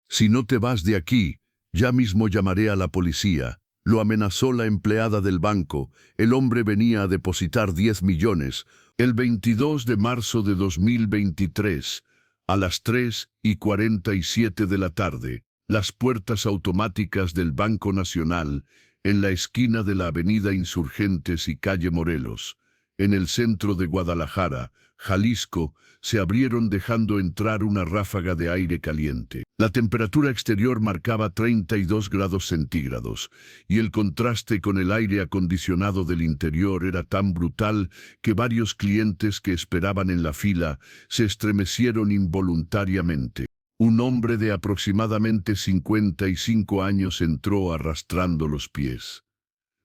Si no te vas de aquí, ya mismo llamaré a la policía. Lo amenazó la empleada del banco. El hombre venía a depositar 10 millones. El 22 de marzo de 2023, a las 3:47 de la tarde, las puertas automáticas del Banco Nacional, en la esquina de la Avenida Insurgentes y Calle Morelos, en el centro de Guadalajara, Jalisco, se abrieron dejando entrar una ráfaga de aire caliente. La temperatura exterior marcaba 32 grados centígrados, y el contraste con el aire acondicionado del interior era tan brutal que varios clientes que esperaban en la fila se estremecieron involuntariamente. Un hombre de aproximadamente 55 años entró arrastrando los pies.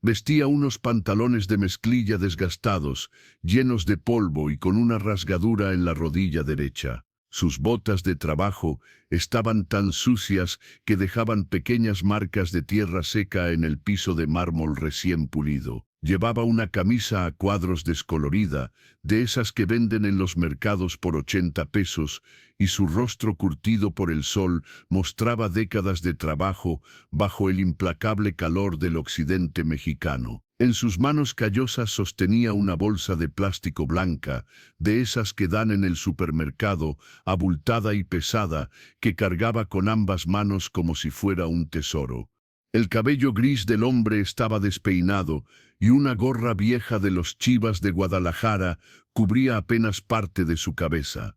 Vestía unos pantalones de mezclilla desgastados, llenos de polvo y con una rasgadura en la rodilla derecha. Sus botas de trabajo estaban tan sucias que dejaban pequeñas marcas de tierra seca en el piso de mármol recién pulido. Llevaba una camisa a cuadros descolorida, de esas que venden en los mercados por 80 pesos, y su rostro curtido por el sol mostraba décadas de trabajo bajo el implacable calor del occidente mexicano. En sus manos callosas sostenía una bolsa de plástico blanca, de esas que dan en el supermercado, abultada y pesada, que cargaba con ambas manos como si fuera un tesoro. El cabello gris del hombre estaba despeinado, y una gorra vieja de los Chivas de Guadalajara cubría apenas parte de su cabeza.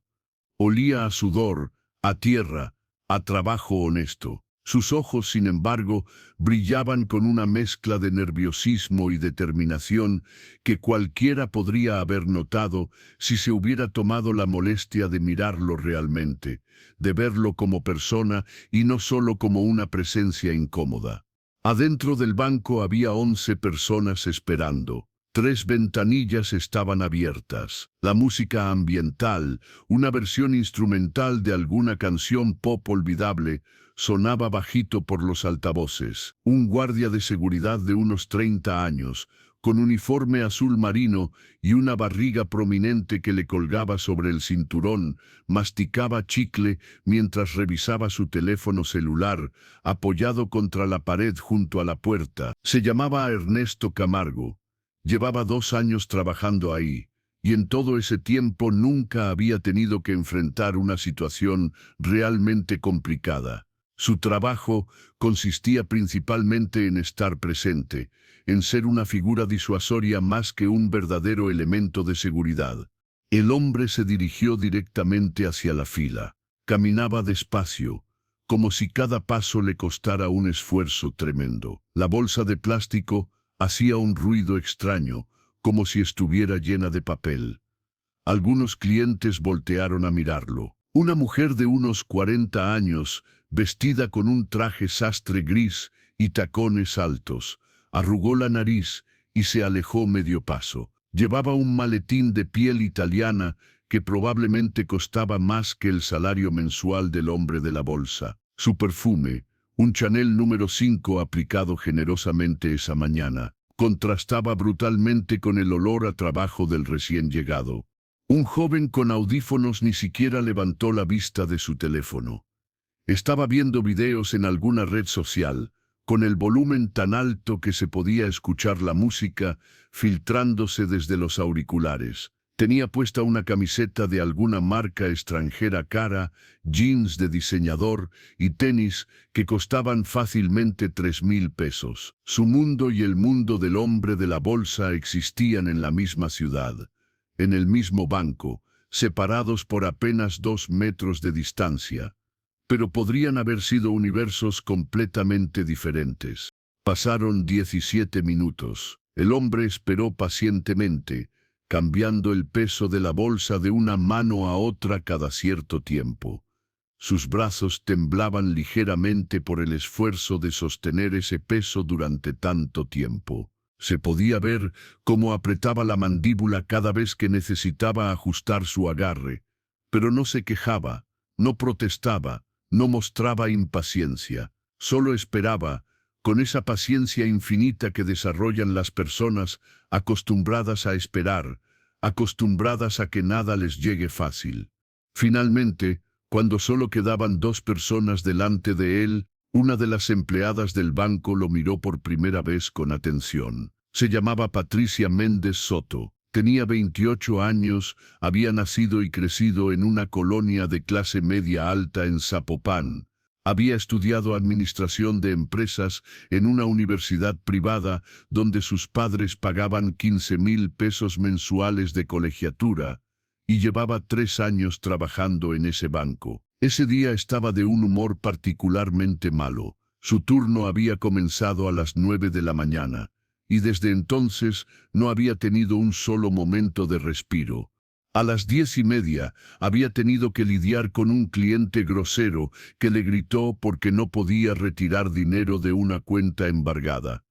Olía a sudor, a tierra, a trabajo honesto. Sus ojos, sin embargo, brillaban con una mezcla de nerviosismo y determinación que cualquiera podría haber notado si se hubiera tomado la molestia de mirarlo realmente, de verlo como persona y no solo como una presencia incómoda. Adentro del banco había 11 personas esperando. 3 ventanillas estaban abiertas. La música ambiental, una versión instrumental de alguna canción pop olvidable, sonaba bajito por los altavoces. Un guardia de seguridad de unos 30 años, con uniforme azul marino y una barriga prominente que le colgaba sobre el cinturón, masticaba chicle mientras revisaba su teléfono celular, apoyado contra la pared junto a la puerta. Se llamaba Ernesto Camargo. Llevaba 2 años trabajando ahí, y en todo ese tiempo nunca había tenido que enfrentar una situación realmente complicada. Su trabajo consistía principalmente en estar presente, en ser una figura disuasoria más que un verdadero elemento de seguridad. El hombre se dirigió directamente hacia la fila. Caminaba despacio, como si cada paso le costara un esfuerzo tremendo. La bolsa de plástico hacía un ruido extraño, como si estuviera llena de papel. Algunos clientes voltearon a mirarlo. Una mujer de unos 40 años, vestida con un traje sastre gris y tacones altos, arrugó la nariz y se alejó medio paso. Llevaba un maletín de piel italiana que probablemente costaba más que el salario mensual del hombre de la bolsa. Su perfume, un Chanel número 5 aplicado generosamente esa mañana, contrastaba brutalmente con el olor a trabajo del recién llegado. Un joven con audífonos ni siquiera levantó la vista de su teléfono. Estaba viendo videos en alguna red social, con el volumen tan alto que se podía escuchar la música filtrándose desde los auriculares. Tenía puesta una camiseta de alguna marca extranjera cara, jeans de diseñador y tenis que costaban fácilmente 3,000 pesos. Su mundo y el mundo del hombre de la bolsa existían en la misma ciudad, en el mismo banco, separados por apenas 2 metros de distancia, pero podrían haber sido universos completamente diferentes. Pasaron 17 minutos. El hombre esperó pacientemente, cambiando el peso de la bolsa de una mano a otra cada cierto tiempo. Sus brazos temblaban ligeramente por el esfuerzo de sostener ese peso durante tanto tiempo. Se podía ver cómo apretaba la mandíbula cada vez que necesitaba ajustar su agarre, pero no se quejaba, no protestaba, no mostraba impaciencia, solo esperaba, con esa paciencia infinita que desarrollan las personas acostumbradas a esperar, acostumbradas a que nada les llegue fácil. Finalmente, Cuando solo quedaban 2 personas delante de él, una de las empleadas del banco lo miró por primera vez con atención. Se llamaba Patricia Méndez Soto. Tenía 28 años, había nacido y crecido en una colonia de clase media alta en Zapopan. Había estudiado administración de empresas en una universidad privada donde sus padres pagaban 15,000 pesos mensuales de colegiatura y llevaba 3 años trabajando en ese banco. Ese día estaba de un humor particularmente malo. Su turno había comenzado a las 9 de la mañana y desde entonces no había tenido un solo momento de respiro. A las 10:30 había tenido que lidiar con un cliente grosero que le gritó porque no podía retirar dinero de una cuenta embargada.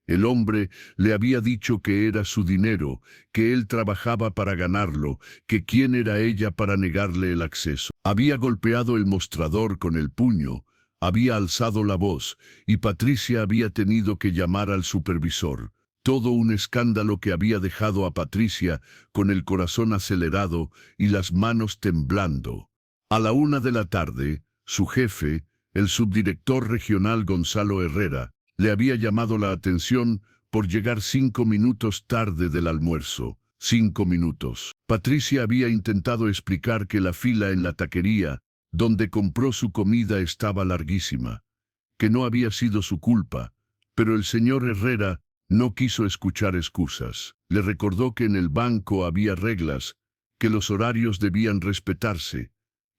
El hombre le había dicho que era su dinero, que él trabajaba para ganarlo, que quién era ella para negarle el acceso. Había golpeado el mostrador con el puño, había alzado la voz, y Patricia había tenido que llamar al supervisor. Todo un escándalo que había dejado a Patricia con el corazón acelerado y las manos temblando. A la 1 de la tarde, su jefe, el subdirector regional Gonzalo Herrera, le había llamado la atención por llegar 5 minutos tarde del almuerzo. 5 minutos. Patricia había intentado explicar que la fila en la taquería, donde compró su comida, estaba larguísima, que no había sido su culpa, pero el señor Herrera no quiso escuchar excusas. Le recordó que en el banco había reglas, que los horarios debían respetarse,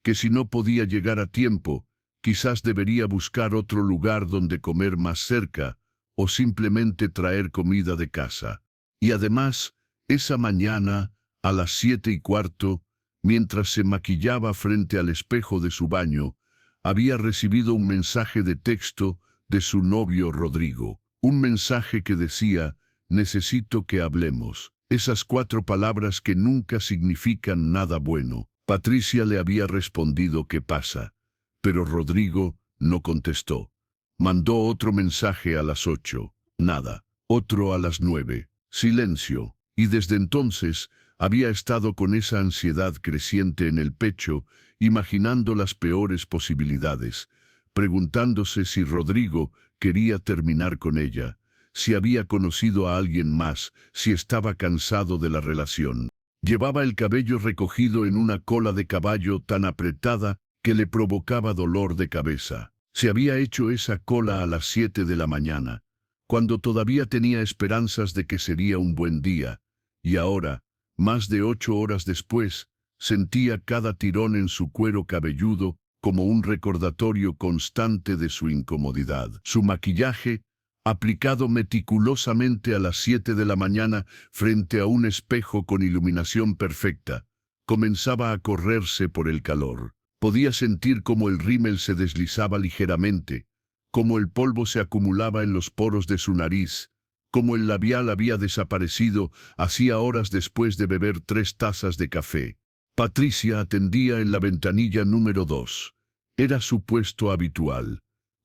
que si no podía llegar a tiempo, quizás debería buscar otro lugar donde comer más cerca, o simplemente traer comida de casa. Y además, esa mañana, a las 7:15, mientras se maquillaba frente al espejo de su baño, había recibido un mensaje de texto de su novio Rodrigo. Un mensaje que decía: necesito que hablemos. Esas 4 palabras que nunca significan nada bueno. Patricia le había respondido: ¿qué pasa? Pero Rodrigo no contestó. Mandó otro mensaje a las 8. Nada. Otro a las 9. Silencio. Y desde entonces había estado con esa ansiedad creciente en el pecho, imaginando las peores posibilidades, preguntándose si Rodrigo quería terminar con ella, si había conocido a alguien más, si estaba cansado de la relación. Llevaba el cabello recogido en una cola de caballo tan apretada que le provocaba dolor de cabeza. Se había hecho esa cola a las 7 de la mañana, cuando todavía tenía esperanzas de que sería un buen día, y ahora, más de 8 horas después, sentía cada tirón en su cuero cabelludo como un recordatorio constante de su incomodidad. Su maquillaje, aplicado meticulosamente a las 7 de la mañana frente a un espejo con iluminación perfecta, comenzaba a correrse por el calor. Podía sentir cómo el rímel se deslizaba ligeramente, cómo el polvo se acumulaba en los poros de su nariz, cómo el labial había desaparecido hacía horas después de beber 3 tazas de café. Patricia atendía en la ventanilla número 2. Era su puesto habitual.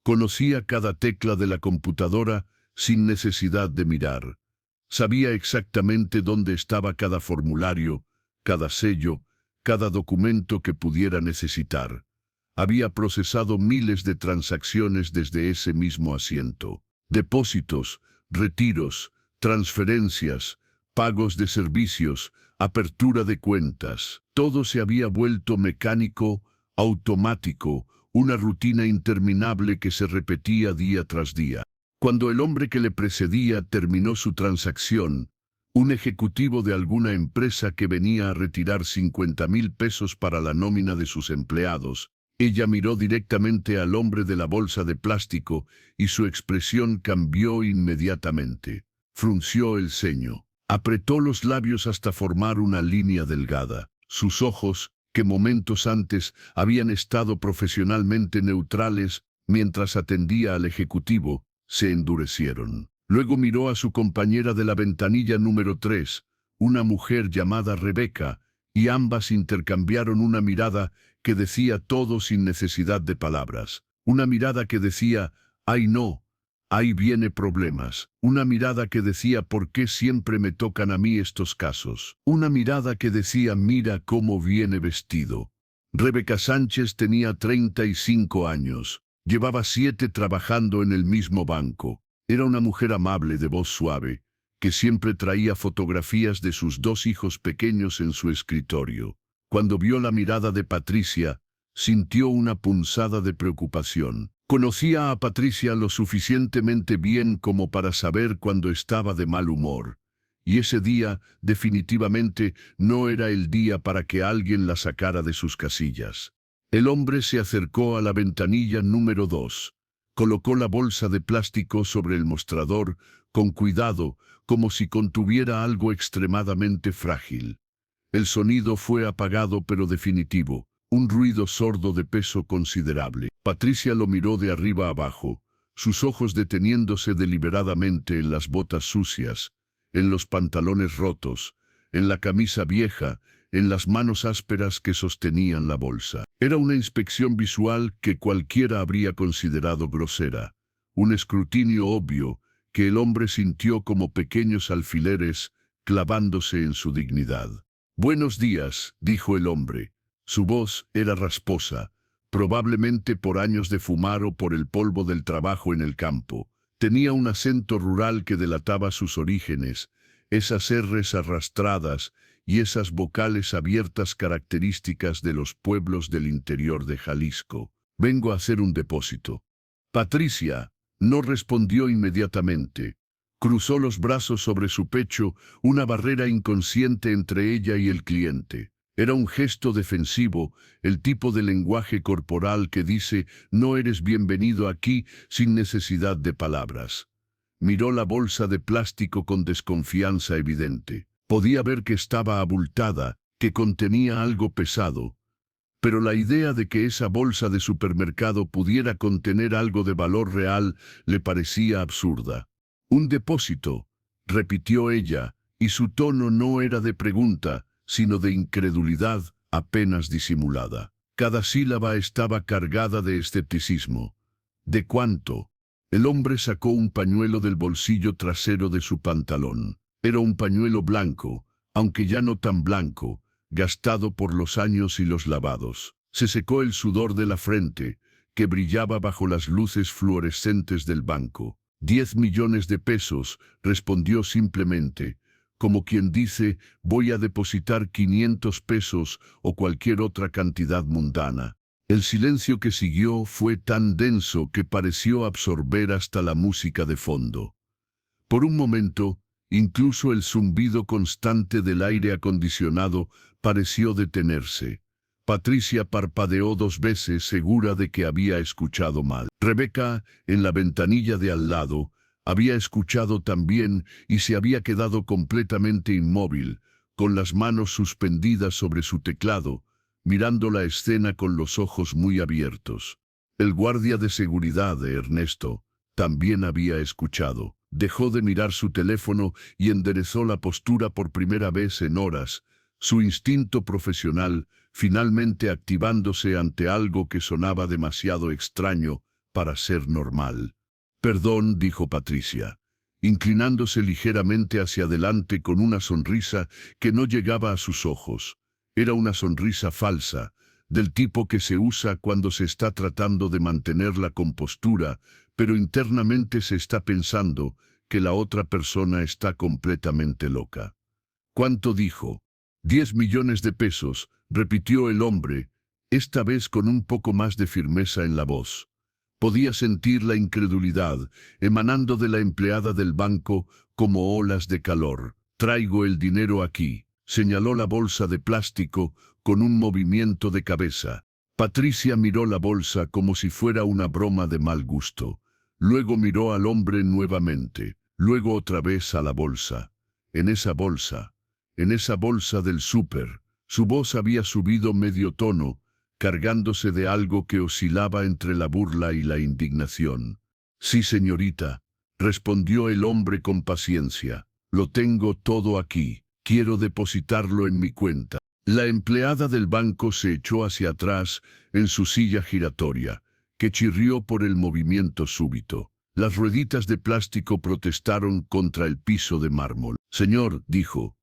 Conocía cada tecla de la computadora sin necesidad de mirar. Sabía exactamente dónde estaba cada formulario, cada sello, cada documento que pudiera necesitar. Había procesado miles de transacciones desde ese mismo asiento. Depósitos, retiros, transferencias, pagos de servicios, apertura de cuentas. Todo se había vuelto mecánico, automático, una rutina interminable que se repetía día tras día. Cuando el hombre que le precedía terminó su transacción, un ejecutivo de alguna empresa que venía a retirar 50,000 pesos para la nómina de sus empleados, ella miró directamente al hombre de la bolsa de plástico y su expresión cambió inmediatamente. Frunció el ceño, apretó los labios hasta formar una línea delgada. Sus ojos, que momentos antes habían estado profesionalmente neutrales mientras atendía al ejecutivo, se endurecieron. Luego miró a su compañera de la ventanilla número 3, una mujer llamada Rebeca, y ambas intercambiaron una mirada que decía todo sin necesidad de palabras. Una mirada que decía: ¡ay no! Ahí viene problemas. Una mirada que decía: ¿por qué siempre me tocan a mí estos casos? Una mirada que decía: mira cómo viene vestido. Rebeca Sánchez tenía 35 años. Llevaba 7 trabajando en el mismo banco. Era una mujer amable de voz suave, que siempre traía fotografías de sus 2 hijos pequeños en su escritorio. Cuando vio la mirada de Patricia, sintió una punzada de preocupación. Conocía a Patricia lo suficientemente bien como para saber cuando estaba de mal humor. Y ese día, definitivamente, no era el día para que alguien la sacara de sus casillas. El hombre se acercó a la ventanilla número 2. Colocó la bolsa de plástico sobre el mostrador, con cuidado, como si contuviera algo extremadamente frágil. El sonido fue apagado pero definitivo, un ruido sordo de peso considerable. Patricia lo miró de arriba abajo, sus ojos deteniéndose deliberadamente en las botas sucias, en los pantalones rotos, en la camisa vieja, en las manos ásperas que sostenían la bolsa. Era una inspección visual que cualquiera habría considerado grosera, un escrutinio obvio que el hombre sintió como pequeños alfileres clavándose en su dignidad. «Buenos días», dijo el hombre. Su voz era rasposa, probablemente por años de fumar o por el polvo del trabajo en el campo. Tenía un acento rural que delataba sus orígenes, esas R's arrastradas y esas vocales abiertas características de los pueblos del interior de Jalisco. «Vengo a hacer un depósito». Patricia no respondió inmediatamente. Cruzó los brazos sobre su pecho, una barrera inconsciente entre ella y el cliente. Era un gesto defensivo, el tipo de lenguaje corporal que dice «no eres bienvenido aquí» sin necesidad de palabras. Miró la bolsa de plástico con desconfianza evidente. Podía ver que estaba abultada, que contenía algo pesado. Pero la idea de que esa bolsa de supermercado pudiera contener algo de valor real le parecía absurda. «Un depósito», repitió ella, y su tono no era de pregunta, sino de incredulidad apenas disimulada. Cada sílaba estaba cargada de escepticismo. «¿De cuánto?» El hombre sacó un pañuelo del bolsillo trasero de su pantalón. Era un pañuelo blanco, aunque ya no tan blanco, gastado por los años y los lavados. Se secó el sudor de la frente, que brillaba bajo las luces fluorescentes del banco. 10 millones de pesos, respondió simplemente, como quien dice, voy a depositar 500 pesos o cualquier otra cantidad mundana. El silencio que siguió fue tan denso que pareció absorber hasta la música de fondo. Por un momento, incluso el zumbido constante del aire acondicionado pareció detenerse. Patricia parpadeó 2 veces segura de que había escuchado mal. Rebeca, en la ventanilla de al lado, había escuchado también y se había quedado completamente inmóvil, con las manos suspendidas sobre su teclado, mirando la escena con los ojos muy abiertos. El guardia de seguridad de Ernesto también había escuchado. Dejó de mirar su teléfono y enderezó la postura por primera vez en horas, su instinto profesional finalmente activándose ante algo que sonaba demasiado extraño para ser normal. «Perdón», dijo Patricia, inclinándose ligeramente hacia adelante con una sonrisa que no llegaba a sus ojos. Era una sonrisa falsa, del tipo que se usa cuando se está tratando de mantener la compostura, pero internamente se está pensando que la otra persona está completamente loca. «¿Cuánto dijo?» 10 millones de pesos, repitió el hombre, esta vez con un poco más de firmeza en la voz. Podía sentir la incredulidad emanando de la empleada del banco como olas de calor. «Traigo el dinero aquí», señaló la bolsa de plástico con un movimiento de cabeza. Patricia miró la bolsa como si fuera una broma de mal gusto. Luego miró al hombre nuevamente, luego otra vez a la bolsa. En esa bolsa del súper, su voz había subido medio tono, cargándose de algo que oscilaba entre la burla y la indignación. «Sí, señorita», respondió el hombre con paciencia. «Lo tengo todo aquí. Quiero depositarlo en mi cuenta». La empleada del banco se echó hacia atrás en su silla giratoria, que chirrió por el movimiento súbito. Las rueditas de plástico protestaron contra el piso de mármol. «Señor», dijo,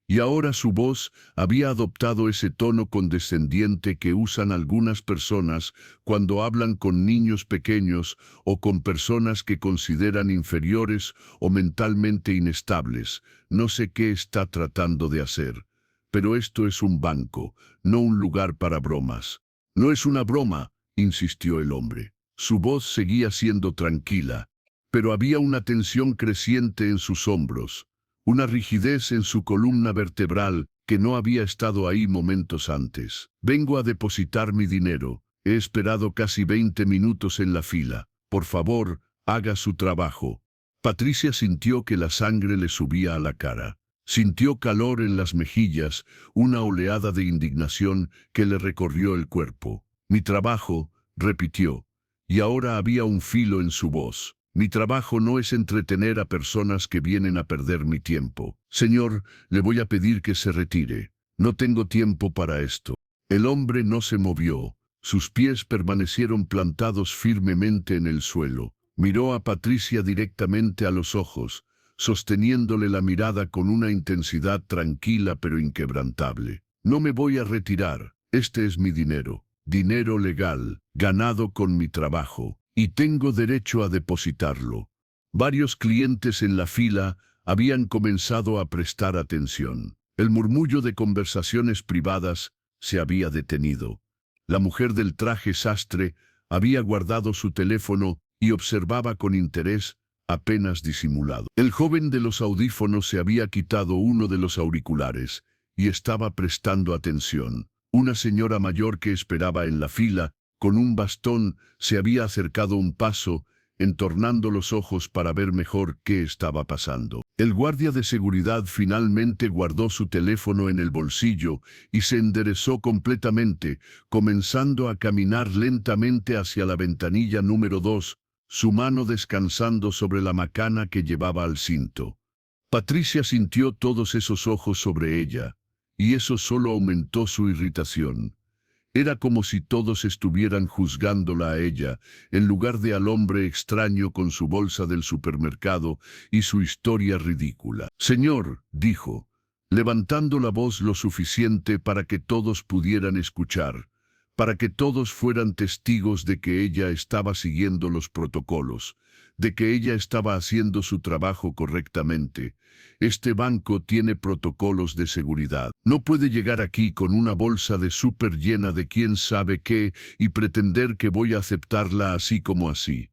Y ahora su voz había adoptado ese tono condescendiente que usan algunas personas cuando hablan con niños pequeños o con personas que consideran inferiores o mentalmente inestables. No sé qué está tratando de hacer, pero esto es un banco, no un lugar para bromas. No es una broma, insistió el hombre. Su voz seguía siendo tranquila, pero había una tensión creciente en sus hombros, una rigidez en su columna vertebral que no había estado ahí momentos antes. Vengo a depositar mi dinero. He esperado casi 20 minutos en la fila. Por favor, haga su trabajo. Patricia sintió que la sangre le subía a la cara. Sintió calor en las mejillas, una oleada de indignación que le recorrió el cuerpo. Mi trabajo, repitió, y ahora había un filo en su voz. Mi trabajo no es entretener a personas que vienen a perder mi tiempo. Señor, le voy a pedir que se retire. No tengo tiempo para esto. El hombre no se movió. Sus pies permanecieron plantados firmemente en el suelo. Miró a Patricia directamente a los ojos, sosteniéndole la mirada con una intensidad tranquila pero inquebrantable. No me voy a retirar. Este es mi dinero. Dinero legal, ganado con mi trabajo, y tengo derecho a depositarlo. Varios clientes en la fila habían comenzado a prestar atención. El murmullo de conversaciones privadas se había detenido. La mujer del traje sastre había guardado su teléfono y observaba con interés apenas disimulado. El joven de los audífonos se había quitado uno de los auriculares y estaba prestando atención. Una señora mayor que esperaba en la fila, con un bastón, se había acercado un paso, entornando los ojos para ver mejor qué estaba pasando. El guardia de seguridad finalmente guardó su teléfono en el bolsillo y se enderezó completamente, comenzando a caminar lentamente hacia la ventanilla número 2, su mano descansando sobre la macana que llevaba al cinto. Patricia sintió todos esos ojos sobre ella, y eso solo aumentó su irritación. Era como si todos estuvieran juzgándola a ella, en lugar de al hombre extraño con su bolsa del supermercado y su historia ridícula. Señor, dijo, levantando la voz lo suficiente para que todos pudieran escuchar, para que todos fueran testigos de que ella estaba siguiendo los protocolos, de que ella estaba haciendo su trabajo correctamente. Este banco tiene protocolos de seguridad. No puede llegar aquí con una bolsa de súper llena de quién sabe qué y pretender que voy a aceptarla así como así.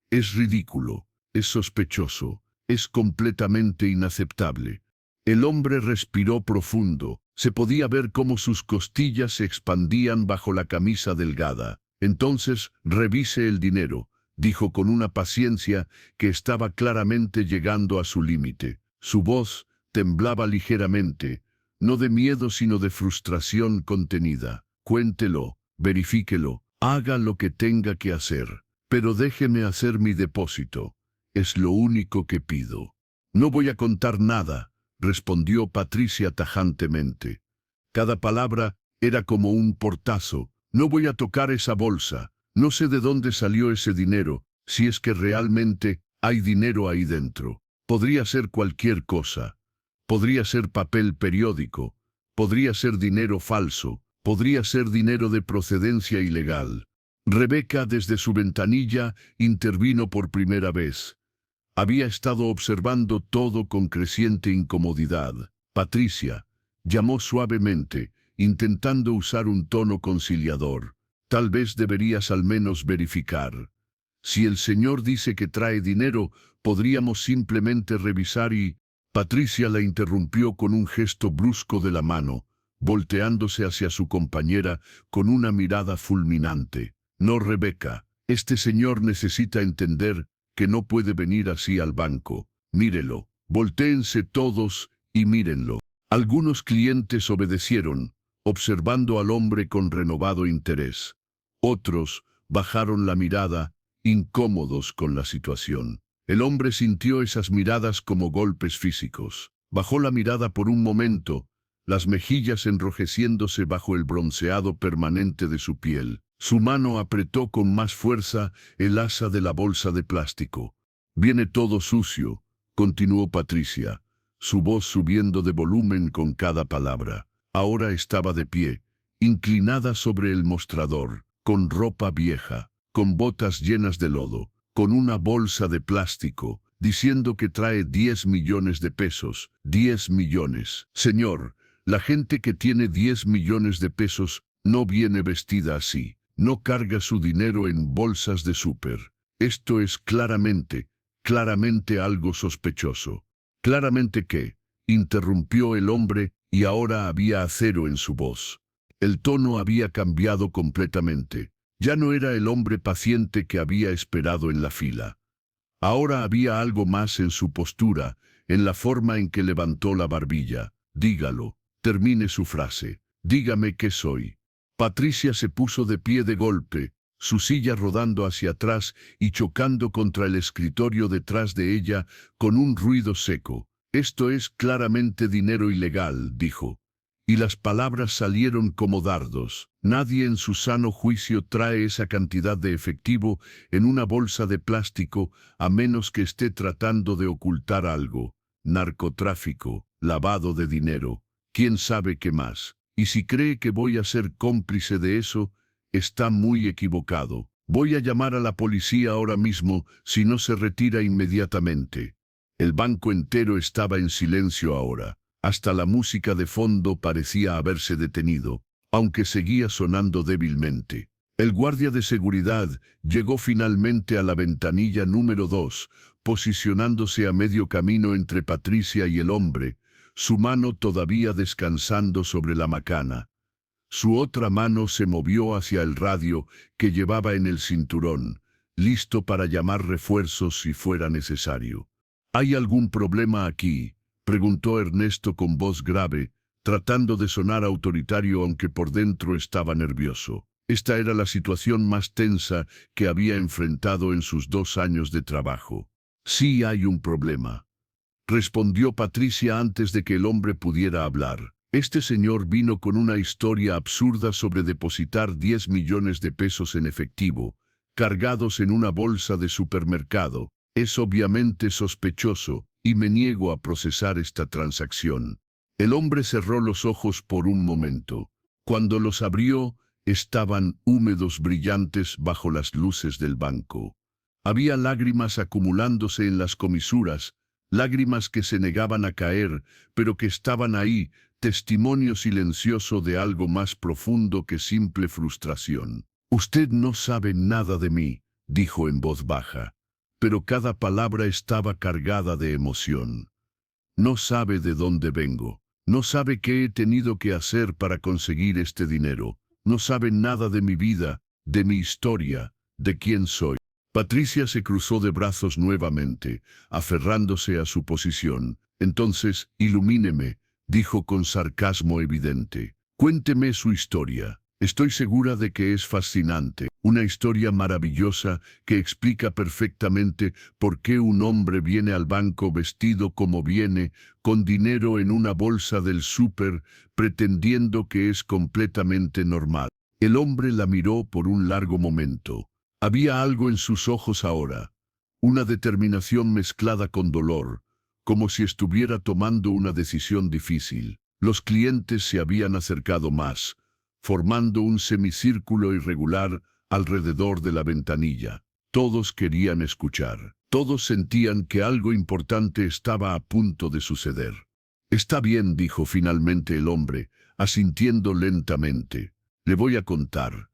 Es ridículo, es sospechoso, es completamente inaceptable. El hombre respiró profundo. Se podía ver cómo sus costillas se expandían bajo la camisa delgada. Entonces, revise el dinero, dijo con una paciencia que estaba claramente llegando a su límite. Su voz temblaba ligeramente, no de miedo sino de frustración contenida. Cuéntelo, verifíquelo, haga lo que tenga que hacer, pero déjeme hacer mi depósito. Es lo único que pido. No voy a contar nada, respondió Patricia tajantemente. Cada palabra era como un portazo. No voy a tocar esa bolsa. No sé de dónde salió ese dinero, si es que realmente hay dinero ahí dentro. Podría ser cualquier cosa. Podría ser papel periódico. Podría ser dinero falso. Podría ser dinero de procedencia ilegal. Rebeca, desde su ventanilla, intervino por primera vez. Había estado observando todo con creciente incomodidad. Patricia, llamó suavemente, intentando usar un tono conciliador. Tal vez deberías al menos verificar. Si el señor dice que trae dinero, podríamos simplemente revisar y... Patricia la interrumpió con un gesto brusco de la mano, volteándose hacia su compañera con una mirada fulminante. No, Rebeca, este señor necesita entender que no puede venir así al banco. Mírelo, voltéense todos y mírenlo. Algunos clientes obedecieron, observando al hombre con renovado interés. Otros bajaron la mirada, incómodos con la situación. El hombre sintió esas miradas como golpes físicos. Bajó la mirada por un momento, las mejillas enrojeciéndose bajo el bronceado permanente de su piel. Su mano apretó con más fuerza el asa de la bolsa de plástico. «Viene todo sucio», continuó Patricia. su voz subiendo de volumen con cada palabra. Ahora estaba de pie, inclinada sobre el mostrador, con ropa vieja, con botas llenas de lodo, con una bolsa de plástico, diciendo que trae 10 millones de pesos. 10 millones. Señor, la gente que tiene 10 millones de pesos no viene vestida así. No carga su dinero en bolsas de súper. Esto es claramente algo sospechoso. ¿Claramente qué? Interrumpió el hombre, y ahora había acero en su voz. El tono había cambiado completamente. Ya no era el hombre paciente que había esperado en la fila. Ahora había algo más en su postura, en la forma en que levantó la barbilla. Dígalo, termine su frase. Dígame qué soy. Patricia se puso de pie de golpe, su silla rodando hacia atrás y chocando contra el escritorio detrás de ella con un ruido seco. Esto es claramente dinero ilegal, dijo. Y las palabras salieron como dardos. Nadie en su sano juicio trae esa cantidad de efectivo en una bolsa de plástico a menos que esté tratando de ocultar algo. Narcotráfico, lavado de dinero, quién sabe qué más. Y si cree que voy a ser cómplice de eso, está muy equivocado. Voy a llamar a la policía ahora mismo si no se retira inmediatamente. El banco entero estaba en silencio ahora. Hasta la música de fondo parecía haberse detenido, aunque seguía sonando débilmente. El guardia de seguridad llegó finalmente a la ventanilla número 2, posicionándose a medio camino entre Patricia y el hombre, su mano todavía descansando sobre la macana. Su otra mano se movió hacia el radio que llevaba en el cinturón, listo para llamar refuerzos si fuera necesario. ¿Hay algún problema aquí?, preguntó Ernesto con voz grave, tratando de sonar autoritario aunque por dentro estaba nervioso. Esta era la situación más tensa que había enfrentado en sus 2 años de trabajo. Sí hay un problema, respondió Patricia antes de que el hombre pudiera hablar. Este señor vino con una historia absurda sobre depositar 10 millones de pesos en efectivo, cargados en una bolsa de supermercado. Es obviamente sospechoso, y me niego a procesar esta transacción. El hombre cerró los ojos por un momento. Cuando los abrió, estaban húmedos, brillantes bajo las luces del banco. Había lágrimas acumulándose en las comisuras, lágrimas que se negaban a caer, pero que estaban ahí, testimonio silencioso de algo más profundo que simple frustración. Usted no sabe nada de mí, dijo en voz baja, pero cada palabra estaba cargada de emoción. No sabe de dónde vengo, no sabe qué he tenido que hacer para conseguir este dinero, no sabe nada de mi vida, de mi historia, de quién soy. Patricia se cruzó de brazos nuevamente, aferrándose a su posición. Entonces, ilumíneme, dijo con sarcasmo evidente. Cuénteme su historia. Estoy segura de que es fascinante, una historia maravillosa que explica perfectamente por qué un hombre viene al banco vestido como viene, con dinero en una bolsa del súper, pretendiendo que es completamente normal. El hombre la miró por un largo momento. Había algo en sus ojos ahora, una determinación mezclada con dolor, como si estuviera tomando una decisión difícil. Los clientes se habían acercado más, formando un semicírculo irregular alrededor de la ventanilla. Todos querían escuchar. Todos sentían que algo importante estaba a punto de suceder. Está bien, dijo finalmente el hombre, asintiendo lentamente. Le voy a contar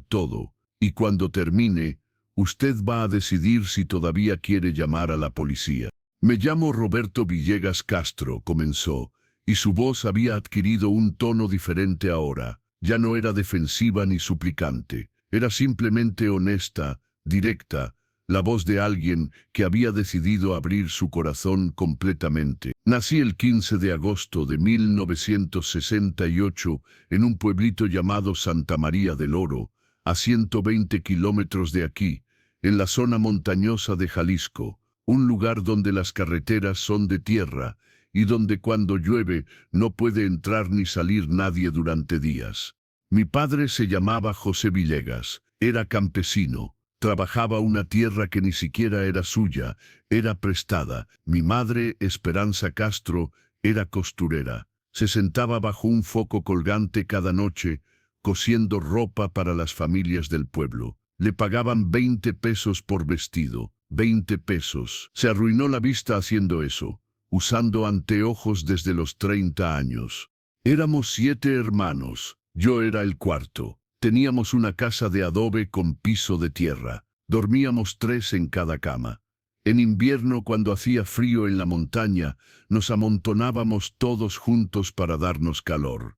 todo, y cuando termine, usted va a decidir si todavía quiere llamar a la policía. Me llamo Roberto Villegas Castro, comenzó, y su voz había adquirido un tono diferente ahora. Ya no era defensiva ni suplicante, era simplemente honesta, directa, la voz de alguien que había decidido abrir su corazón completamente. Nací el 15 de agosto de 1968 en un pueblito llamado Santa María del Oro, a 120 kilómetros de aquí, en la zona montañosa de Jalisco, un lugar donde las carreteras son de tierra y donde cuando llueve no puede entrar ni salir nadie durante días. Mi padre se llamaba José Villegas, era campesino, Trabajaba una tierra que ni siquiera era suya, era prestada. Mi madre, Esperanza Castro, era costurera. Se sentaba bajo un foco colgante cada noche, cosiendo ropa para las familias del pueblo. Le pagaban 20 pesos por vestido. 20 pesos. Se arruinó la vista haciendo eso, usando anteojos desde los 30 años. Éramos 7 hermanos. Yo era el cuarto. Teníamos una casa de adobe con piso de tierra. Dormíamos 3 en cada cama. En invierno, cuando hacía frío en la montaña, nos amontonábamos todos juntos para darnos calor.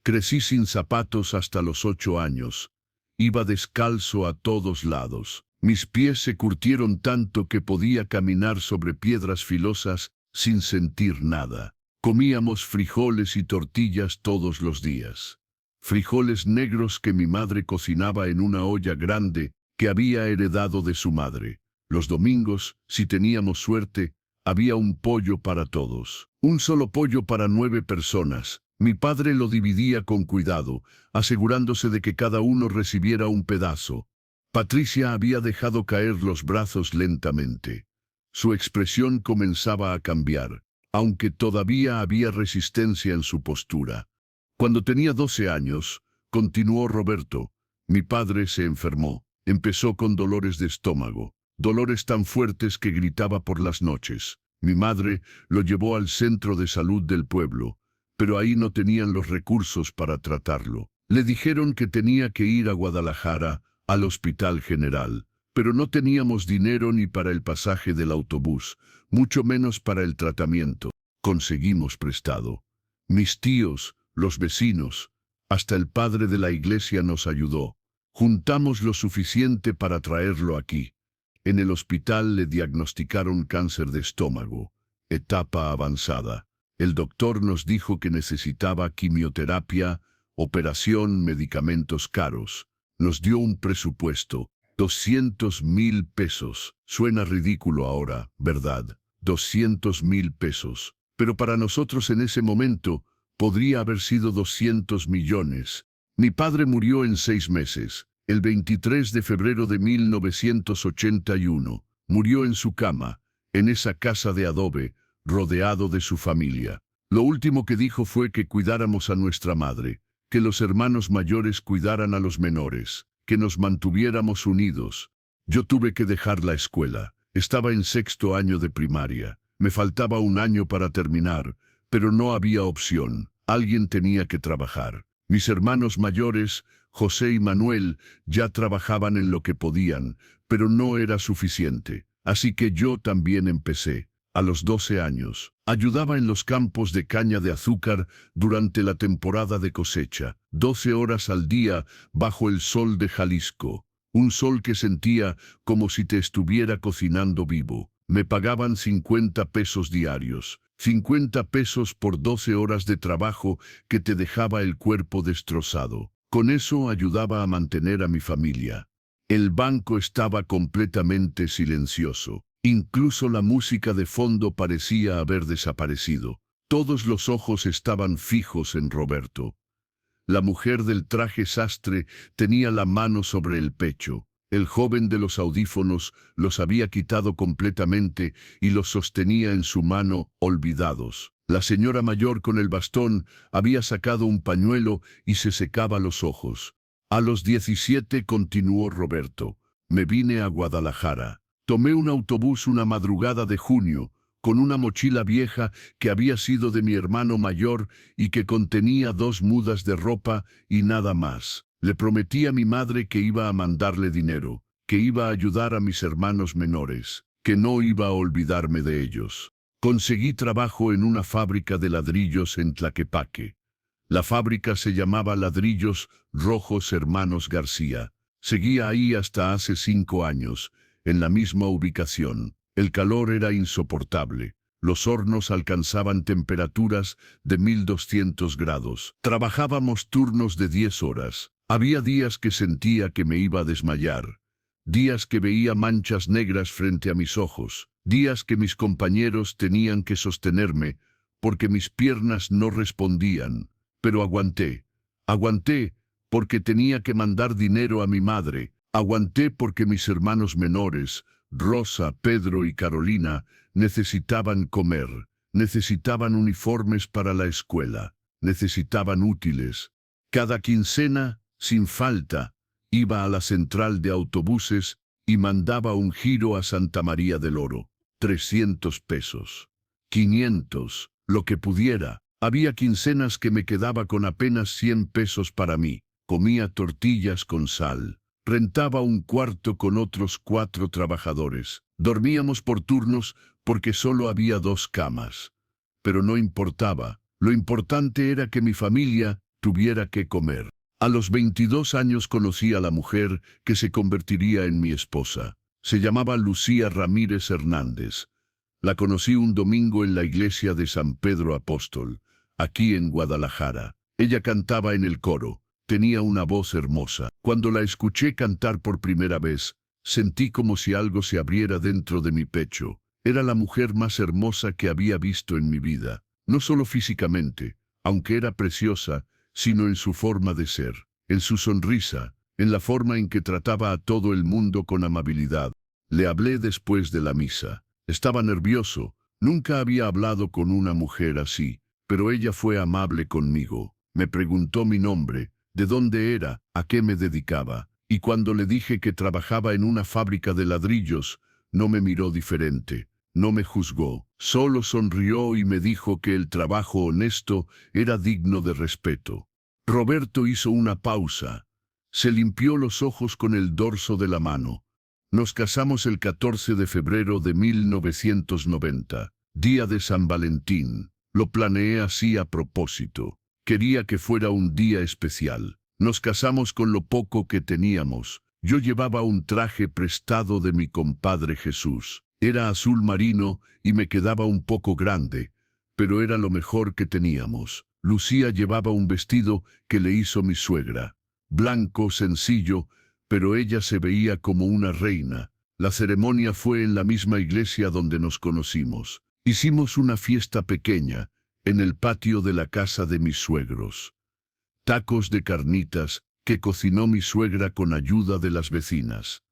Crecí sin zapatos hasta los 8 años. Iba descalzo a todos lados. Mis pies se curtieron tanto que podía caminar sobre piedras filosas sin sentir nada. Comíamos frijoles y tortillas todos los días. Frijoles negros que mi madre cocinaba en una olla grande que había heredado de su madre. Los domingos, si teníamos suerte, había un pollo para todos. Un solo pollo para 9 personas. Mi padre lo dividía con cuidado, asegurándose de que cada uno recibiera un pedazo. Patricia había dejado caer los brazos lentamente. Su expresión comenzaba a cambiar, aunque todavía había resistencia en su postura. Cuando tenía 12 años, continuó Roberto, mi padre se enfermó. Empezó con dolores de estómago, dolores tan fuertes que gritaba por las noches. Mi madre lo llevó al centro de salud del pueblo, pero ahí no tenían los recursos para tratarlo. Le dijeron que tenía que ir a Guadalajara, al Hospital General, pero no teníamos dinero ni para el pasaje del autobús, mucho menos para el tratamiento. Conseguimos prestado. Mis tíos, los vecinos, hasta el padre de la iglesia nos ayudó. Juntamos lo suficiente para traerlo aquí. En el hospital le diagnosticaron cáncer de estómago, etapa avanzada. El doctor nos dijo que necesitaba quimioterapia, operación, medicamentos caros. Nos dio un presupuesto, 200,000 pesos. Suena ridículo ahora, ¿verdad? 200,000 pesos. Pero para nosotros en ese momento podría haber sido 200 millones. Mi padre murió en 6 meses. El 23 de febrero de 1981, murió en su cama, en esa casa de adobe, rodeado de su familia. Lo último que dijo fue que cuidáramos a nuestra madre, que los hermanos mayores cuidaran a los menores, que nos mantuviéramos unidos. Yo tuve que dejar la escuela. Estaba en 6º año de primaria. Me faltaba un año para terminar, pero no había opción. Alguien tenía que trabajar. Mis hermanos mayores, José y Manuel, ya trabajaban en lo que podían, pero no era suficiente. Así que yo también empecé. A los 12 años, ayudaba en los campos de caña de azúcar durante la temporada de cosecha, 12 horas al día bajo el sol de Jalisco. Un sol que sentía como si te estuviera cocinando vivo. Me pagaban 50 pesos diarios. 50 pesos por 12 horas de trabajo que te dejaba el cuerpo destrozado. Con eso ayudaba a mantener a mi familia. El banco estaba completamente silencioso. Incluso la música de fondo parecía haber desaparecido. Todos los ojos estaban fijos en Roberto. La mujer del traje sastre tenía la mano sobre el pecho. El joven de los audífonos los había quitado completamente y los sostenía en su mano, olvidados. La señora mayor con el bastón había sacado un pañuelo y se secaba los ojos. A los 17, continuó Roberto, me vine a Guadalajara. Tomé un autobús una madrugada de junio, con una mochila vieja que había sido de mi hermano mayor y que contenía 2 mudas de ropa y nada más. Le prometí a mi madre que iba a mandarle dinero, que iba a ayudar a mis hermanos menores, que no iba a olvidarme de ellos. Conseguí trabajo en una fábrica de ladrillos en Tlaquepaque. La fábrica se llamaba Ladrillos Rojos Hermanos García. Seguía ahí hasta hace 5 años, en la misma ubicación. El calor era insoportable. Los hornos alcanzaban temperaturas de 1200 grados. Trabajábamos turnos de 10 horas. Había días que sentía que me iba a desmayar. Días que veía manchas negras frente a mis ojos. Días que mis compañeros tenían que sostenerme porque mis piernas no respondían. Pero aguanté. Aguanté porque tenía que mandar dinero a mi madre, Aguanté porque mis hermanos menores, Rosa, Pedro y Carolina, necesitaban comer, necesitaban uniformes para la escuela, necesitaban útiles. Cada quincena, sin falta, iba a la central de autobuses y mandaba un giro a Santa María del Oro. 300 pesos. 500, lo que pudiera. Había quincenas que me quedaba con apenas 100 pesos para mí. Comía tortillas con sal. Rentaba un cuarto con otros 4 trabajadores. Dormíamos por turnos porque solo había 2 camas. Pero no importaba. Lo importante era que mi familia tuviera que comer. A los 22 años conocí a la mujer que se convertiría en mi esposa. Se llamaba Lucía Ramírez Hernández. La conocí un domingo en la iglesia de San Pedro Apóstol, aquí en Guadalajara. Ella cantaba en el coro. Tenía una voz hermosa. Cuando la escuché cantar por primera vez, sentí como si algo se abriera dentro de mi pecho. Era la mujer más hermosa que había visto en mi vida. No solo físicamente, aunque era preciosa, sino en su forma de ser, en su sonrisa, en la forma en que trataba a todo el mundo con amabilidad. Le hablé después de la misa. Estaba nervioso. Nunca había hablado con una mujer así, pero ella fue amable conmigo. Me preguntó mi nombre, de dónde era, a qué me dedicaba, y cuando le dije que trabajaba en una fábrica de ladrillos, no me miró diferente, no me juzgó, solo sonrió y me dijo que el trabajo honesto era digno de respeto. Roberto hizo una pausa. Se limpió los ojos con el dorso de la mano. Nos casamos el 14 de febrero de 1990, día de San Valentín. Lo planeé así a propósito. Quería que fuera un día especial. Nos casamos con lo poco que teníamos. Yo llevaba un traje prestado de mi compadre Jesús. Era azul marino y me quedaba un poco grande, pero era lo mejor que teníamos. Lucía llevaba un vestido que le hizo mi suegra. Blanco, sencillo, pero ella se veía como una reina. La ceremonia fue en la misma iglesia donde nos conocimos. Hicimos una fiesta pequeña, en el patio de la casa de mis suegros. Tacos de carnitas que cocinó mi suegra con ayuda de las vecinas.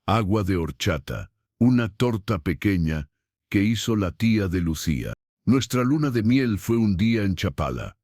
Agua de horchata, una torta pequeña que hizo la tía de Lucía. Nuestra luna de miel fue un día en Chapala.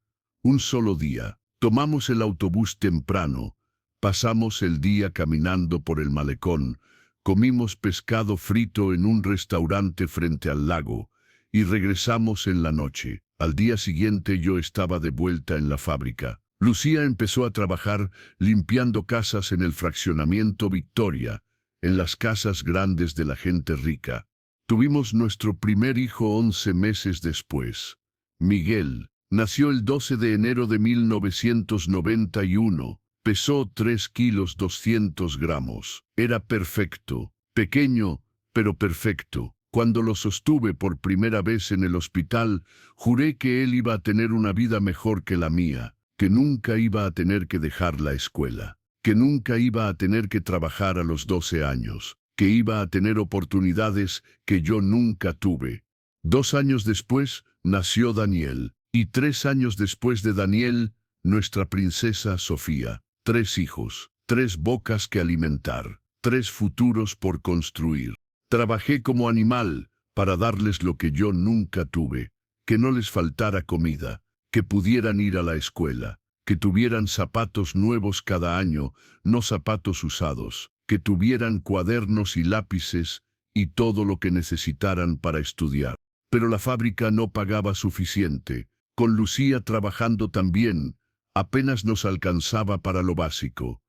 Un solo día. Tomamos el autobús temprano. Pasamos el día caminando por el malecón. Comimos pescado frito en un restaurante frente al lago y regresamos en la noche. Al día siguiente yo estaba de vuelta en la fábrica. Lucía empezó a trabajar limpiando casas en el fraccionamiento Victoria, en las casas grandes de la gente rica. Tuvimos nuestro primer hijo 11 meses después. Miguel nació el 12 de enero de 1991. Pesó 3 kilos 200 gramos. Era perfecto, pequeño, pero perfecto. Cuando lo sostuve por primera vez en el hospital, juré que él iba a tener una vida mejor que la mía, que nunca iba a tener que dejar la escuela, que nunca iba a tener que trabajar a los 12 años, que iba a tener oportunidades que yo nunca tuve. 2 años después, nació Daniel, y 3 años después de Daniel, nuestra princesa Sofía. 3 hijos, 3 bocas que alimentar, 3 futuros por construir. Trabajé como animal para darles lo que yo nunca tuve, que no les faltara comida, que pudieran ir a la escuela, que tuvieran zapatos nuevos cada año, no zapatos usados, que tuvieran cuadernos y lápices y todo lo que necesitaran para estudiar. Pero la fábrica no pagaba suficiente. Con Lucía trabajando también, apenas nos alcanzaba para lo básico.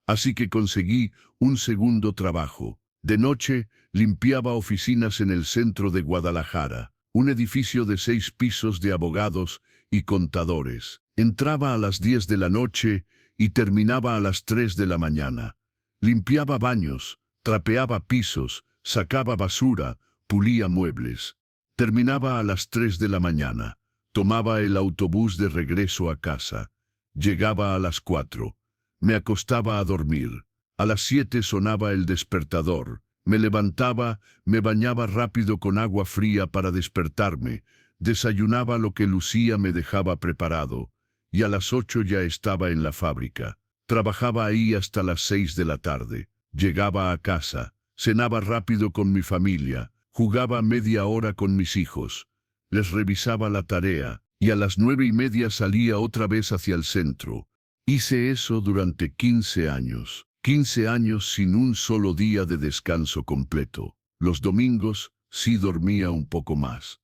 Así que conseguí un segundo trabajo. De noche, limpiaba oficinas en el centro de Guadalajara, un edificio de 6 pisos de abogados y contadores. Entraba a las 10 de la noche y terminaba a las 3 de la mañana. Limpiaba baños, trapeaba pisos, sacaba basura, pulía muebles. Terminaba a las 3 de la mañana. Tomaba el autobús de regreso a casa. Llegaba a las 4. Me acostaba a dormir. A las 7 sonaba el despertador. Me levantaba, me bañaba rápido con agua fría para despertarme. Desayunaba lo que Lucía me dejaba preparado. Y a las 8 ya estaba en la fábrica. Trabajaba ahí hasta las 6 de la tarde. Llegaba a casa, cenaba rápido con mi familia, jugaba media hora con mis hijos, les revisaba la tarea, y a las 9:30 salía otra vez hacia el centro. Hice eso durante 15 años. 15 años sin un solo día de descanso completo. Los domingos sí dormía un poco más,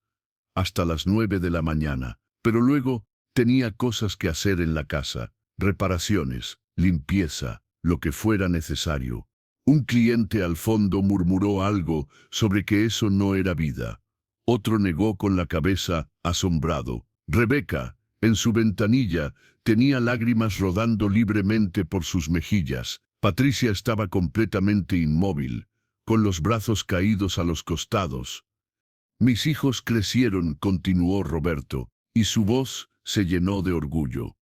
hasta las 9 de la mañana, pero luego tenía cosas que hacer en la casa, reparaciones, limpieza, lo que fuera necesario. Un cliente al fondo murmuró algo sobre que eso no era vida. Otro negó con la cabeza, asombrado. Rebeca, en su ventanilla, tenía lágrimas rodando libremente por sus mejillas. Patricia estaba completamente inmóvil, con los brazos caídos a los costados. Mis hijos crecieron, continuó Roberto, y su voz se llenó de orgullo.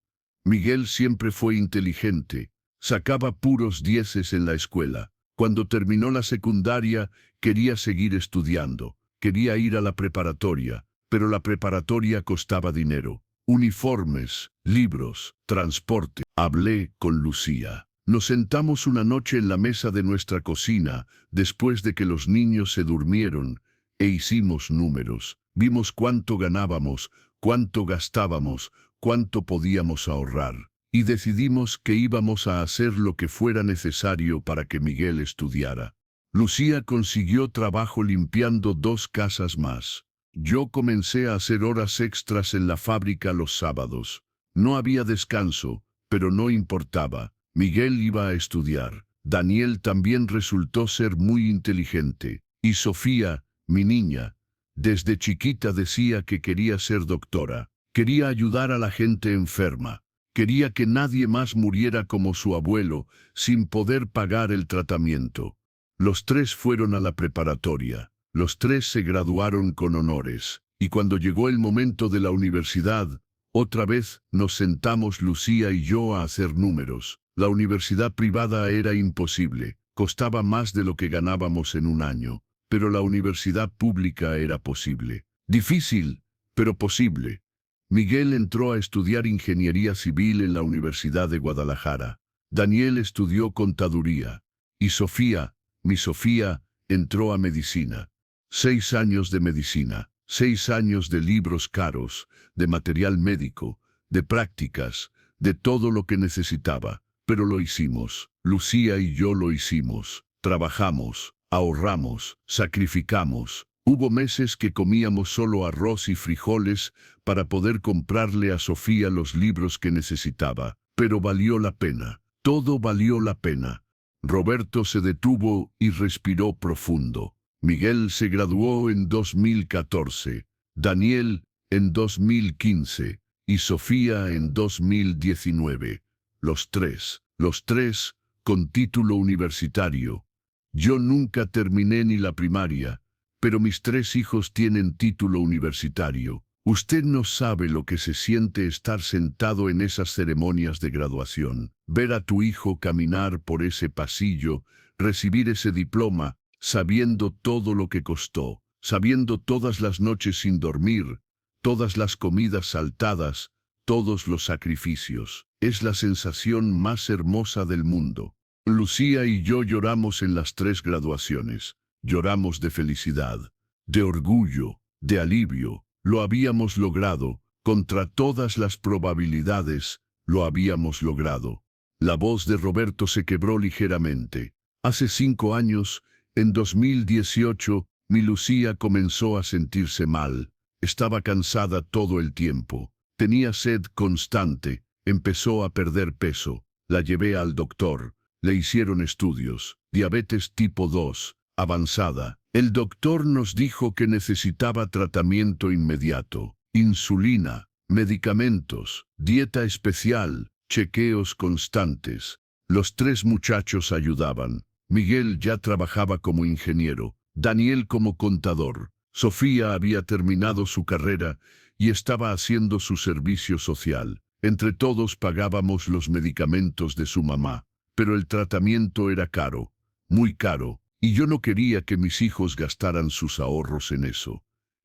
Miguel siempre fue inteligente, sacaba puros 10 en la escuela. Cuando terminó la secundaria, quería seguir estudiando, quería ir a la preparatoria, pero la preparatoria costaba dinero. Uniformes, libros, transporte. Hablé con Lucía. Nos sentamos una noche en la mesa de nuestra cocina, después de que los niños se durmieron, e hicimos números. Vimos cuánto ganábamos, cuánto gastábamos, cuánto podíamos ahorrar. Y decidimos que íbamos a hacer lo que fuera necesario para que Miguel estudiara. Lucía consiguió trabajo limpiando 2 casas más. Yo comencé a hacer horas extras en la fábrica los sábados. No había descanso, pero no importaba. Miguel iba a estudiar. Daniel también resultó ser muy inteligente. Y Sofía, mi niña, desde chiquita decía que quería ser doctora. Quería ayudar a la gente enferma. Quería que nadie más muriera como su abuelo, sin poder pagar el tratamiento. Los 3 fueron a la preparatoria. Los 3 se graduaron con honores. Y cuando llegó el momento de la universidad, otra vez nos sentamos Lucía y yo a hacer números. La universidad privada era imposible. Costaba más de lo que ganábamos en un año. Pero la universidad pública era posible. Difícil, pero posible. Miguel entró a estudiar ingeniería civil en la Universidad de Guadalajara. Daniel estudió contaduría. Y Sofía, mi Sofía, entró a medicina. 6 años de medicina, 6 años de libros caros, de material médico, de prácticas, de todo lo que necesitaba. Pero lo hicimos. Lucía y yo lo hicimos. Trabajamos, ahorramos, sacrificamos. Hubo meses que comíamos solo arroz y frijoles para poder comprarle a Sofía los libros que necesitaba. Pero valió la pena. Todo valió la pena. Roberto se detuvo y respiró profundo. Miguel se graduó en 2014, Daniel en 2015 y Sofía en 2019. Los tres con título universitario. Yo nunca terminé ni la primaria, pero mis 3 hijos tienen título universitario. Usted no sabe lo que se siente estar sentado en esas ceremonias de graduación, ver a tu hijo caminar por ese pasillo, recibir ese diploma, sabiendo todo lo que costó, sabiendo todas las noches sin dormir, todas las comidas saltadas, todos los sacrificios. Es la sensación más hermosa del mundo. Lucía y yo lloramos en las 3 graduaciones. Lloramos de felicidad, de orgullo, de alivio. Lo habíamos logrado. Contra todas las probabilidades, lo habíamos logrado. La voz de Roberto se quebró ligeramente. Hace 5 años, en 2018, mi Lucía comenzó a sentirse mal. Estaba cansada todo el tiempo. Tenía sed constante. Empezó a perder peso. La llevé al doctor. Le hicieron estudios. Diabetes tipo 2, avanzada. El doctor nos dijo que necesitaba tratamiento inmediato. Insulina, medicamentos, dieta especial, chequeos constantes. Los 3 muchachos ayudaban. Miguel ya trabajaba como ingeniero, Daniel como contador. Sofía había terminado su carrera y estaba haciendo su servicio social. Entre todos pagábamos los medicamentos de su mamá, pero el tratamiento era caro, muy caro, y yo no quería que mis hijos gastaran sus ahorros en eso.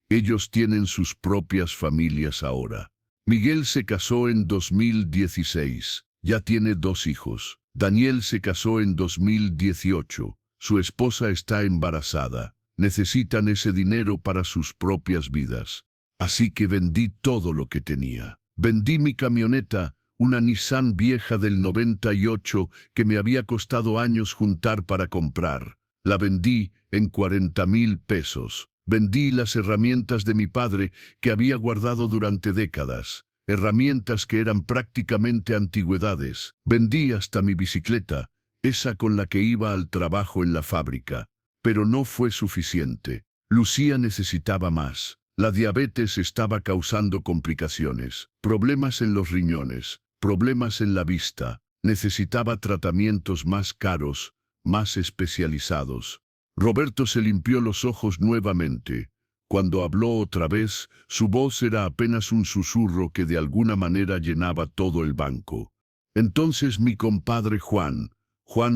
Ellos tienen sus propias familias ahora. Miguel se casó en 2016, ya tiene 2 hijos. Daniel se casó en 2018. Su esposa está embarazada. Necesitan ese dinero para sus propias vidas. Así que vendí todo lo que tenía. Vendí mi camioneta, una Nissan vieja del 98 que me había costado años juntar para comprar. La vendí en 40,000 pesos. Vendí las herramientas de mi padre que había guardado durante décadas. Herramientas que eran prácticamente antigüedades. Vendí hasta mi bicicleta, esa con la que iba al trabajo en la fábrica. Pero no fue suficiente. Lucía necesitaba más. La diabetes estaba causando complicaciones, problemas en los riñones, problemas en la vista. Necesitaba tratamientos más caros, más especializados. Roberto se limpió los ojos nuevamente. Cuando habló otra vez, su voz era apenas un susurro que de alguna manera llenaba todo el banco. Entonces mi compadre Juan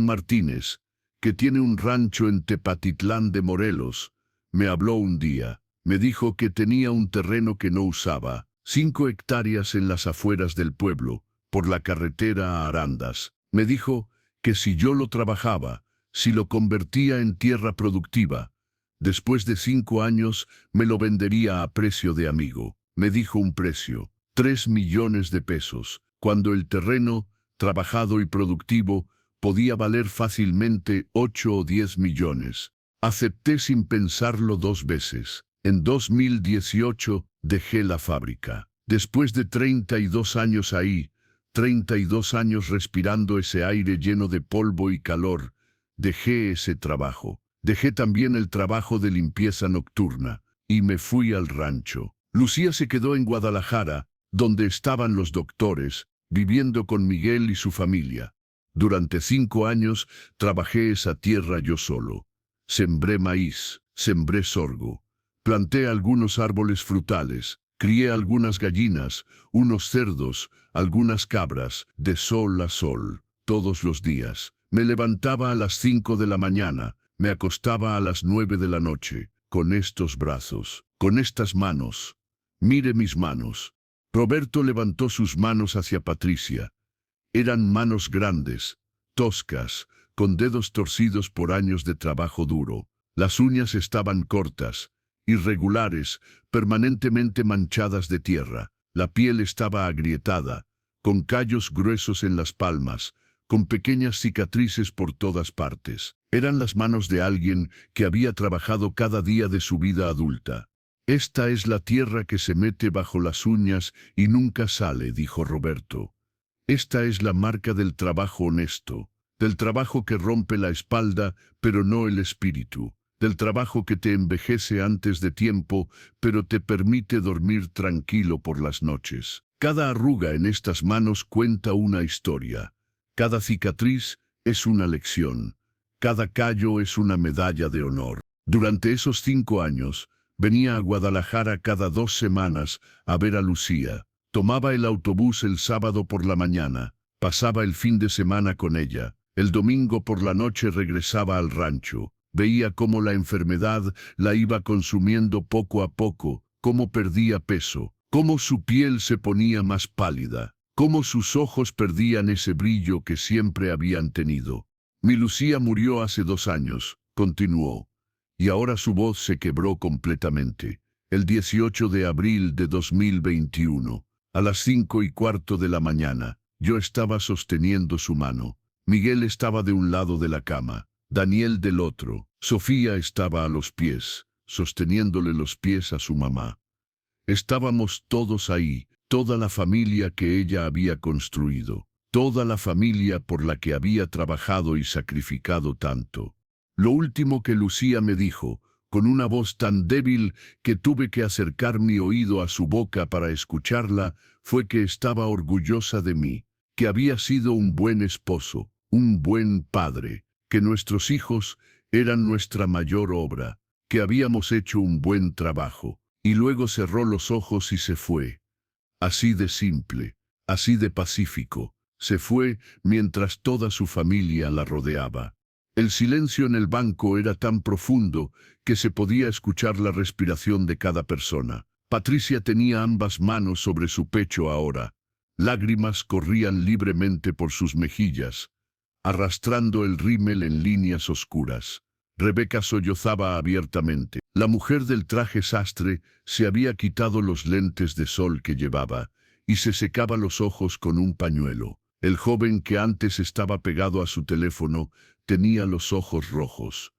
Martínez, que tiene un rancho en Tepatitlán de Morelos, me habló un día. Me dijo que tenía un terreno que no usaba, 5 hectáreas en las afueras del pueblo, por la carretera a Arandas. Me dijo que si yo lo trabajaba, si lo convertía en tierra productiva, después de 5 años me lo vendería a precio de amigo. Me dijo un precio, 3 millones de pesos, cuando el terreno, trabajado y productivo, podía valer fácilmente 8 o 10 millones. Acepté sin pensarlo 2 veces. En 2018 dejé la fábrica. Después de 32 años ahí, 32 años respirando ese aire lleno de polvo y calor, dejé ese trabajo. Dejé también el trabajo de limpieza nocturna y me fui al rancho. Lucía se quedó en Guadalajara, donde estaban los doctores, viviendo con Miguel y su familia. Durante 5 años trabajé esa tierra yo solo. Sembré maíz, sembré sorgo. Planté algunos árboles frutales, crié algunas gallinas, unos cerdos, algunas cabras, de sol a sol, todos los días. Me levantaba a las 5 de la mañana, me acostaba a las 9 de la noche, con estos brazos, con estas manos. Mire mis manos. Roberto levantó sus manos hacia Patricia. Eran manos grandes, toscas, con dedos torcidos por años de trabajo duro. Las uñas estaban cortas, irregulares, permanentemente manchadas de tierra. La piel estaba agrietada, con callos gruesos en las palmas, con pequeñas cicatrices por todas partes. Eran las manos de alguien que había trabajado cada día de su vida adulta. Esta es la tierra que se mete bajo las uñas y nunca sale, dijo Roberto. Esta es la marca del trabajo honesto, del trabajo que rompe la espalda, pero no el espíritu. Del trabajo que te envejece antes de tiempo, pero te permite dormir tranquilo por las noches. Cada arruga en estas manos cuenta una historia. Cada cicatriz es una lección. Cada callo es una medalla de honor. Durante esos 5 años, venía a Guadalajara cada 2 semanas a ver a Lucía. Tomaba el autobús el sábado por la mañana. Pasaba el fin de semana con ella. El domingo por la noche regresaba al rancho. Veía cómo la enfermedad la iba consumiendo poco a poco, cómo perdía peso, cómo su piel se ponía más pálida, cómo sus ojos perdían ese brillo que siempre habían tenido. Mi Lucía murió hace 2 años, continuó, y ahora su voz se quebró completamente. El 18 de abril de 2021, a las 5:15 de la mañana, yo estaba sosteniendo su mano. Miguel estaba de un lado de la cama. Daniel del otro. Sofía estaba a los pies, sosteniéndole los pies a su mamá. Estábamos todos ahí, toda la familia que ella había construido, toda la familia por la que había trabajado y sacrificado tanto. Lo último que Lucía me dijo, con una voz tan débil que tuve que acercar mi oído a su boca para escucharla, fue que estaba orgullosa de mí, que había sido un buen esposo, un buen padre, que nuestros hijos eran nuestra mayor obra, que habíamos hecho un buen trabajo. Y luego cerró los ojos y se fue. Así de simple, así de pacífico, se fue mientras toda su familia la rodeaba. El silencio en el banco era tan profundo que se podía escuchar la respiración de cada persona. Patricia tenía ambas manos sobre su pecho ahora. Lágrimas corrían libremente por sus mejillas. arrastrando el rímel en líneas oscuras. Rebeca sollozaba abiertamente. La mujer del traje sastre se había quitado los lentes de sol que llevaba y se secaba los ojos con un pañuelo. El joven que antes estaba pegado a su teléfono tenía los ojos rojos.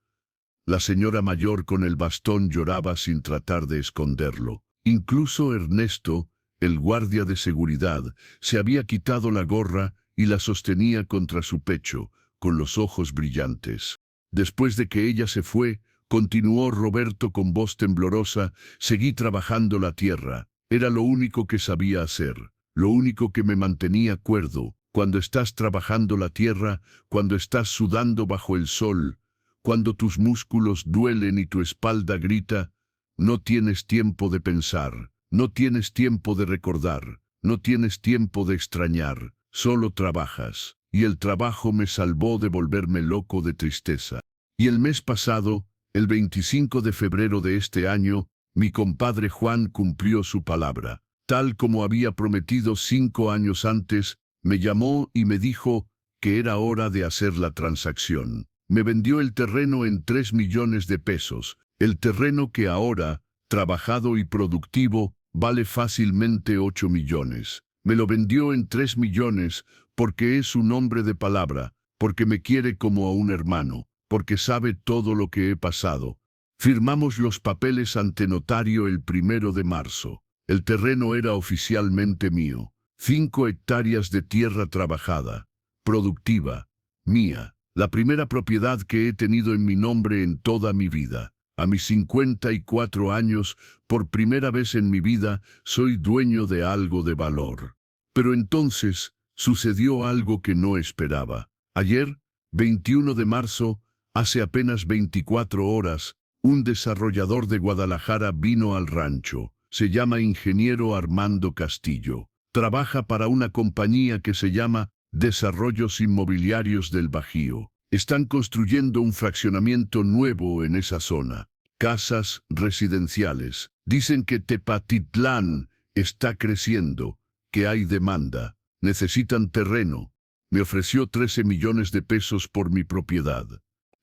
La señora mayor con el bastón lloraba sin tratar de esconderlo. Incluso Ernesto, el guardia de seguridad, se había quitado la gorra y la sostenía contra su pecho, con los ojos brillantes. Después de que ella se fue, continuó Roberto con voz temblorosa, seguí trabajando la tierra. Era lo único que sabía hacer, lo único que me mantenía cuerdo. Cuando estás trabajando la tierra, cuando estás sudando bajo el sol, cuando tus músculos duelen y tu espalda grita, no tienes tiempo de pensar, no tienes tiempo de recordar, no tienes tiempo de extrañar, solo trabajas. Y el trabajo me salvó de volverme loco de tristeza. Y el mes pasado, el 25 de febrero de este año, mi compadre Juan cumplió su palabra. Tal como había prometido 5 años antes, me llamó y me dijo que era hora de hacer la transacción. Me vendió el terreno en 3 millones de pesos, el terreno que ahora, trabajado y productivo, vale fácilmente 8 millones. Me lo vendió en 3 millones porque es un hombre de palabra, porque me quiere como a un hermano, porque sabe todo lo que he pasado. Firmamos los papeles ante notario el 1 de marzo. El terreno era oficialmente mío. 5 hectáreas de tierra trabajada, productiva, mía. La primera propiedad que he tenido en mi nombre en toda mi vida. A mis 54 años, por primera vez en mi vida, soy dueño de algo de valor. Pero entonces sucedió algo que no esperaba. Ayer, 21 de marzo, hace apenas 24 horas, un desarrollador de Guadalajara vino al rancho. Se llama Ingeniero Armando Castillo. Trabaja para una compañía que se llama Desarrollos Inmobiliarios del Bajío. Están construyendo un fraccionamiento nuevo en esa zona. Casas residenciales. Dicen que Tepatitlán está creciendo, que hay demanda. Necesitan terreno. Me ofreció 13 millones de pesos por mi propiedad.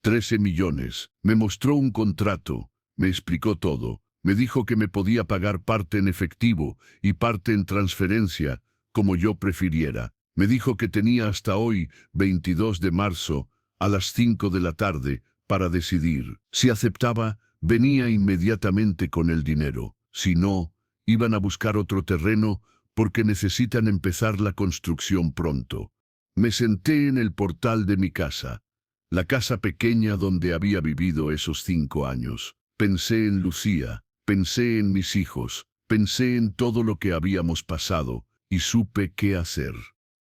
13 millones. Me mostró un contrato. Me explicó todo. Me dijo que me podía pagar parte en efectivo y parte en transferencia, como yo prefiriera. Me dijo que tenía hasta hoy, 22 de marzo, a las 5 de la tarde, para decidir. Si aceptaba, venía inmediatamente con el dinero. Si no, iban a buscar otro terreno porque necesitan empezar la construcción pronto. Me senté en el portal de mi casa, la casa pequeña donde había vivido esos 5 años. Pensé en Lucía. Pensé en mis hijos, pensé en todo lo que habíamos pasado y supe qué hacer.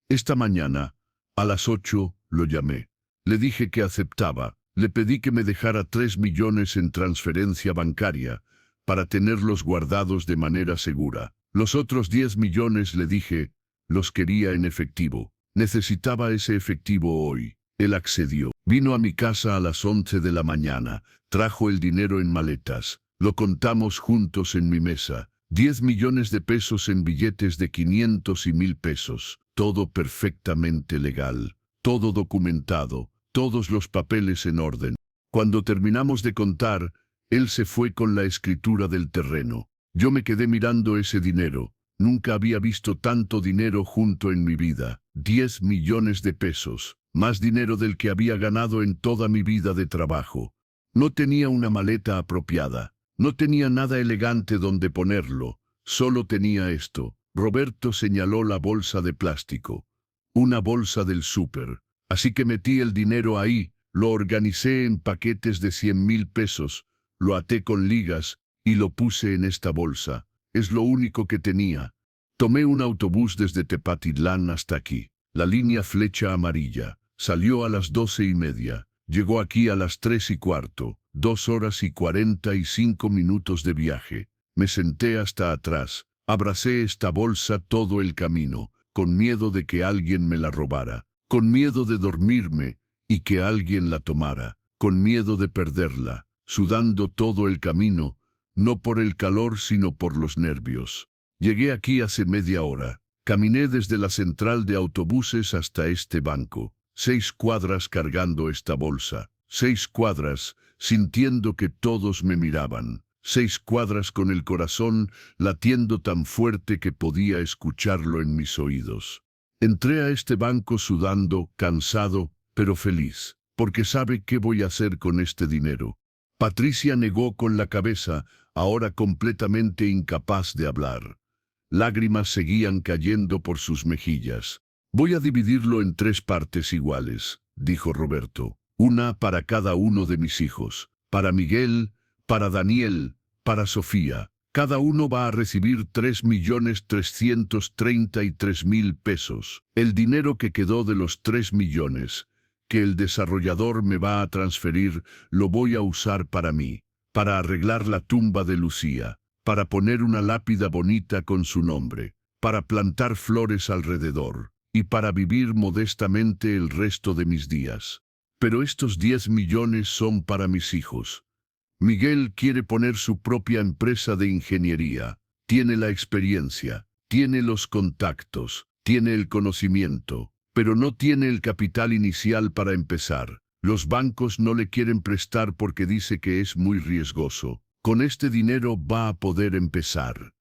Esta mañana, a las 8, lo llamé. Le dije que aceptaba. Le pedí que me dejara 3 millones en transferencia bancaria para tenerlos guardados de manera segura. Los otros 10 millones, le dije, los quería en efectivo. Necesitaba ese efectivo hoy. Él accedió. Vino a mi casa a las 11 de la mañana. Trajo el dinero en maletas. Lo contamos juntos en mi mesa. 10 millones de pesos en billetes de 500 y 1000 pesos. Todo perfectamente legal. Todo documentado. Todos los papeles en orden. Cuando terminamos de contar, él se fue con la escritura del terreno. Yo me quedé mirando ese dinero. Nunca había visto tanto dinero junto en mi vida. 10 millones de pesos. Más dinero del que había ganado en toda mi vida de trabajo. No tenía una maleta apropiada. No tenía nada elegante donde ponerlo, solo tenía esto. Roberto señaló la bolsa de plástico. Una bolsa del súper. Así que metí el dinero ahí, lo organicé en paquetes de 100,000 pesos, lo até con ligas y lo puse en esta bolsa. Es lo único que tenía. Tomé un autobús desde Tepatitlán hasta aquí. La línea flecha amarilla. Salió a las 12:30. Llegó aquí a las 3:15. 2 horas y 45 minutos de viaje. Me senté hasta atrás. Abracé esta bolsa todo el camino, con miedo de que alguien me la robara, con miedo de dormirme y que alguien la tomara, con miedo de perderla, sudando todo el camino, no por el calor sino por los nervios. Llegué aquí hace media hora. Caminé desde la central de autobuses hasta este banco. 6 cuadras cargando esta bolsa, 6 cuadras sintiendo que todos me miraban, 6 cuadras con el corazón latiendo tan fuerte que podía escucharlo en mis oídos. Entré a este banco sudando, cansado, pero feliz, porque sabe qué voy a hacer con este dinero. Patricia negó con la cabeza, ahora completamente incapaz de hablar. Lágrimas seguían cayendo por sus mejillas. Voy a dividirlo en 3 partes iguales, dijo Roberto. Una para cada uno de mis hijos. Para Miguel, para Daniel, para Sofía. Cada uno va a recibir 3.333.000 pesos. El dinero que quedó de los 3 millones, que el desarrollador me va a transferir, lo voy a usar para mí, para arreglar la tumba de Lucía, para poner una lápida bonita con su nombre, para plantar flores alrededor, y para vivir modestamente el resto de mis días. Pero estos 10 millones son para mis hijos. Miguel quiere poner su propia empresa de ingeniería. Tiene la experiencia, tiene los contactos, tiene el conocimiento, pero no tiene el capital inicial para empezar. Los bancos no le quieren prestar porque dice que es muy riesgoso. Con este dinero va a poder empezar.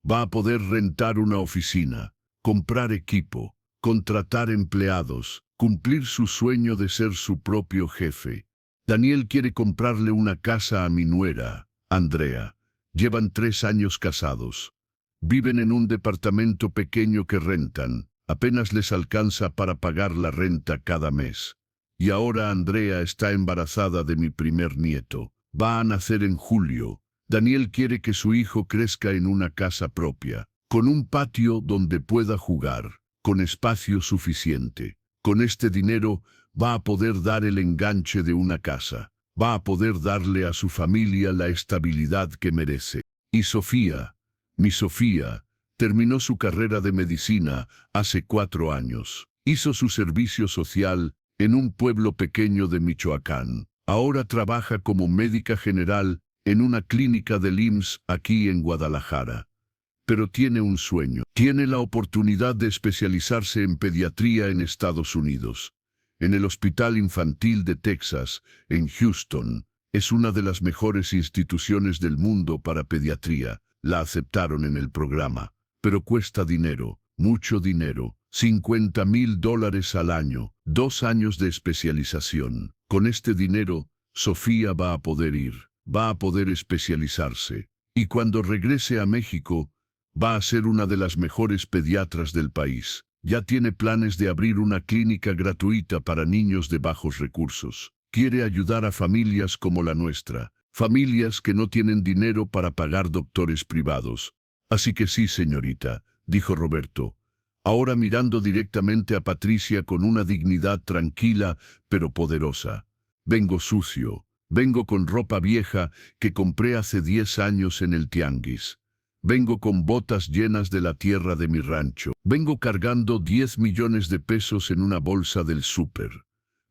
Va a poder rentar una oficina, comprar equipo, contratar empleados, cumplir su sueño de ser su propio jefe. Daniel quiere comprarle una casa a mi nuera, Andrea. Llevan 3 años casados. Viven en un departamento pequeño que rentan. Apenas les alcanza para pagar la renta cada mes. Y ahora Andrea está embarazada de mi primer nieto. Va a nacer en julio. Daniel quiere que su hijo crezca en una casa propia, con un patio donde pueda jugar, con espacio suficiente. Con este dinero va a poder dar el enganche de una casa. Va a poder darle a su familia la estabilidad que merece. Y Sofía, mi Sofía, terminó su carrera de medicina hace 4 años. Hizo su servicio social en un pueblo pequeño de Michoacán. Ahora trabaja como médica general en una clínica del IMSS aquí en Guadalajara. Pero tiene un sueño. Tiene la oportunidad de especializarse en pediatría en Estados Unidos. En el Hospital Infantil de Texas, en Houston, es una de las mejores instituciones del mundo para pediatría. La aceptaron en el programa. Pero cuesta dinero, mucho dinero, $50,000 al año, 2 años de especialización. Con este dinero, Sofía va a poder ir, va a poder especializarse. Y cuando regrese a México, va a ser una de las mejores pediatras del país. Ya tiene planes de abrir una clínica gratuita para niños de bajos recursos. Quiere ayudar a familias como la nuestra, familias que no tienen dinero para pagar doctores privados. Así que sí, señorita, dijo Roberto, ahora mirando directamente a Patricia con una dignidad tranquila pero poderosa. Vengo sucio, vengo con ropa vieja que compré hace 10 años en el tianguis. Vengo con botas llenas de la tierra de mi rancho. Vengo cargando 10 millones de pesos en una bolsa del súper.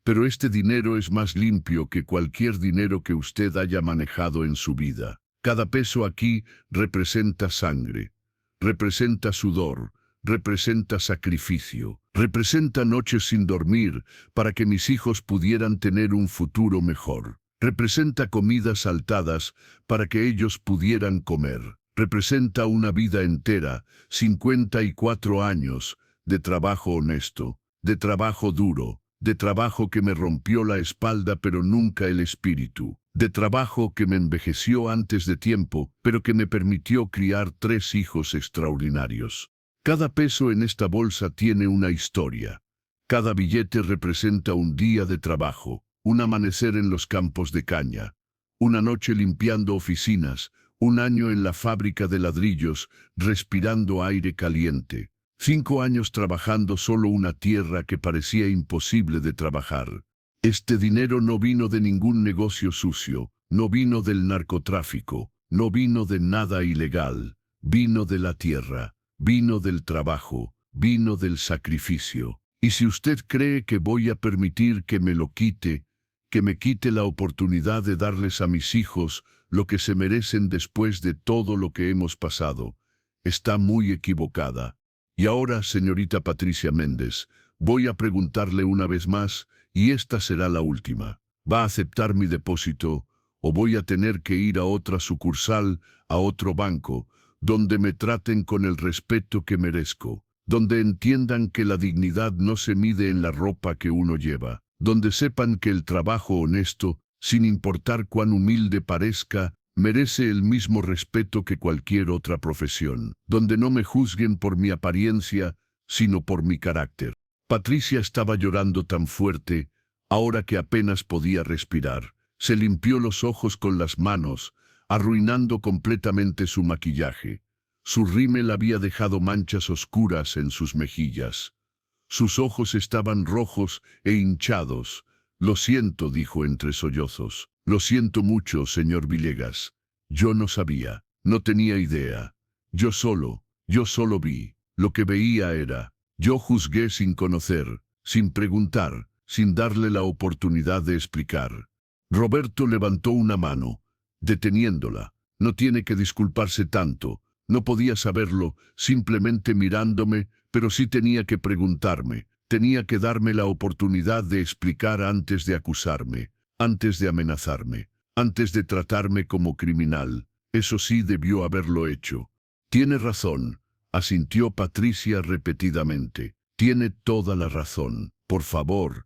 Pero este dinero es más limpio que cualquier dinero que usted haya manejado en su vida. Cada peso aquí representa sangre, representa sudor, representa sacrificio, representa noches sin dormir para que mis hijos pudieran tener un futuro mejor. Representa comidas saltadas para que ellos pudieran comer. Representa una vida entera, 54 años, de trabajo honesto, de trabajo duro, de trabajo que me rompió la espalda pero nunca el espíritu, de trabajo que me envejeció antes de tiempo, pero que me permitió criar 3 hijos extraordinarios. Cada peso en esta bolsa tiene una historia. Cada billete representa un día de trabajo, un amanecer en los campos de caña, una noche limpiando oficinas, un año en la fábrica de ladrillos, respirando aire caliente, 5 años trabajando solo una tierra que parecía imposible de trabajar. Este dinero no vino de ningún negocio sucio, no vino del narcotráfico, no vino de nada ilegal, vino de la tierra, vino del trabajo, vino del sacrificio. Y si usted cree que voy a permitir que me lo quite, que me quite la oportunidad de darles a mis hijos lo que se merecen después de todo lo que hemos pasado, está muy equivocada. Y ahora, señorita Patricia Méndez, Voy a preguntarle una vez más, y esta será la última. ¿Va a aceptar mi depósito o voy a tener que ir a otra sucursal, a otro banco, donde me traten con el respeto que merezco, donde entiendan que la dignidad no se mide en la ropa que uno lleva, donde sepan que el trabajo honesto, sin importar cuán humilde parezca, merece el mismo respeto que cualquier otra profesión, donde no me juzguen por mi apariencia, sino por mi carácter? Patricia estaba llorando tan fuerte, ahora que apenas podía respirar. Se limpió los ojos con las manos, arruinando completamente su maquillaje. Su rímel había dejado manchas oscuras en sus mejillas. Sus ojos estaban rojos e hinchados. Lo siento, dijo entre sollozos. Lo siento mucho, señor Villegas. Yo no sabía, no tenía idea. Yo solo vi. Lo que veía era, yo juzgué sin conocer, sin preguntar, sin darle la oportunidad de explicar. Roberto levantó una mano, deteniéndola. No tiene que disculparse tanto. No podía saberlo, simplemente mirándome, pero sí tenía que preguntarme. Tenía que darme la oportunidad de explicar antes de acusarme, antes de amenazarme, antes de tratarme como criminal. Eso sí debió haberlo hecho. Tiene razón, asintió Patricia repetidamente. Tiene toda la razón. Por favor,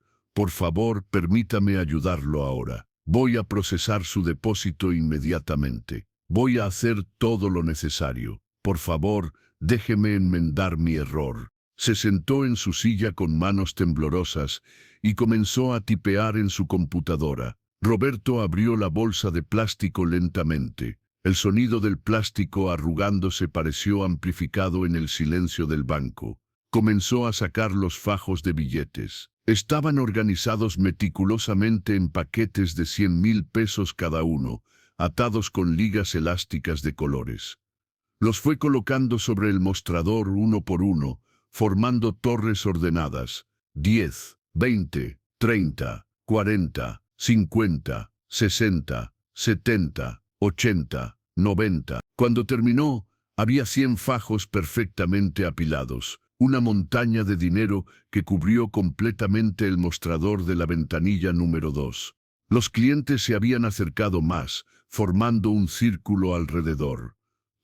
permítame ayudarlo ahora. Voy a procesar su depósito inmediatamente. Voy a hacer todo lo necesario. Por favor, déjeme enmendar mi error. Se sentó en su silla con manos temblorosas y comenzó a tipear en su computadora. Roberto abrió la bolsa de plástico lentamente. El sonido del plástico arrugándose pareció amplificado en el silencio del banco. Comenzó a sacar los fajos de billetes. Estaban organizados meticulosamente en paquetes de 100,000 pesos cada uno, atados con ligas elásticas de colores. Los fue colocando sobre el mostrador uno por uno, formando torres ordenadas: 10, 20, 30, 40, 50, 60, 70, 80, 90. Cuando terminó, había 100 fajos perfectamente apilados, una montaña de dinero que cubrió completamente el mostrador de la ventanilla número 2. Los clientes se habían acercado más, formando un círculo alrededor.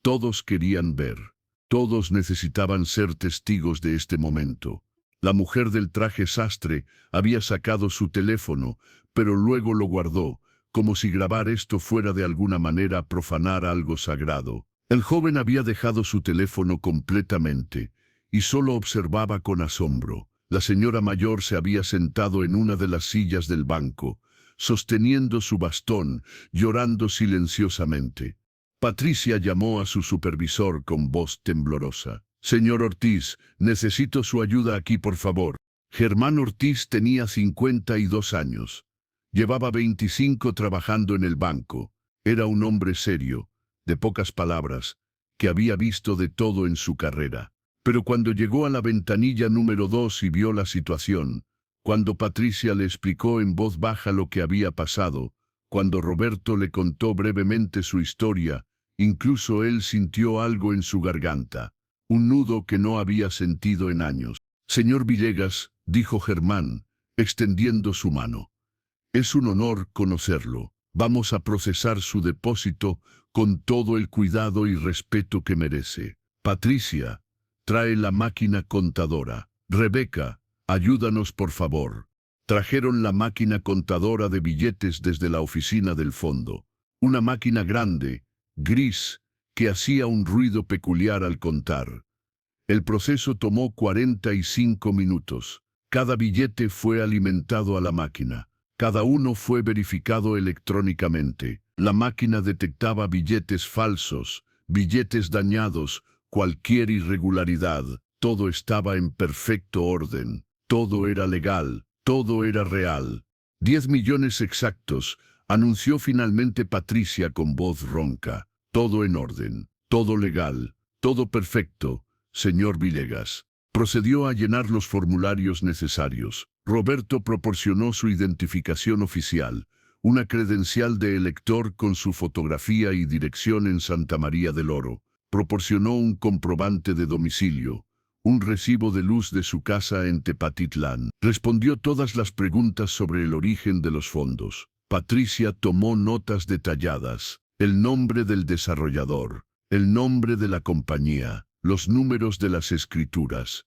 Todos querían ver. Todos necesitaban ser testigos de este momento. La mujer del traje sastre había sacado su teléfono, pero luego lo guardó, como si grabar esto fuera de alguna manera profanar algo sagrado. El joven había dejado su teléfono completamente, y solo observaba con asombro. La señora mayor se había sentado en una de las sillas del banco, sosteniendo su bastón, llorando silenciosamente. Patricia llamó a su supervisor con voz temblorosa. «Señor Ortiz, necesito su ayuda aquí, por favor». Germán Ortiz tenía 52 años. Llevaba 25 trabajando en el banco. Era un hombre serio, de pocas palabras, que había visto de todo en su carrera. Pero cuando llegó a la ventanilla número 2 y vio la situación, cuando Patricia le explicó en voz baja lo que había pasado, cuando Roberto le contó brevemente su historia, incluso él sintió algo en su garganta, un nudo que no había sentido en años. «Señor Villegas», dijo Germán, extendiendo su mano. «Es un honor conocerlo. Vamos a procesar su depósito con todo el cuidado y respeto que merece. Patricia, trae la máquina contadora. Rebeca, ayúdanos por favor». Trajeron la máquina contadora de billetes desde la oficina del fondo. Una máquina grande, gris, que hacía un ruido peculiar al contar. El proceso tomó 45 minutos. Cada billete fue alimentado a la máquina. Cada uno fue verificado electrónicamente. La máquina detectaba billetes falsos, billetes dañados, cualquier irregularidad. Todo estaba en perfecto orden. Todo era legal. Todo era real. 10 millones exactos, anunció finalmente Patricia con voz ronca. Todo en orden, todo legal, todo perfecto, señor Villegas. Procedió a llenar los formularios necesarios. Roberto proporcionó su identificación oficial, una credencial de elector con su fotografía y dirección en Santa María del Oro. Proporcionó un comprobante de domicilio, un recibo de luz de su casa en Tepatitlán. Respondió todas las preguntas sobre el origen de los fondos. Patricia tomó notas detalladas, el nombre del desarrollador, el nombre de la compañía, los números de las escrituras.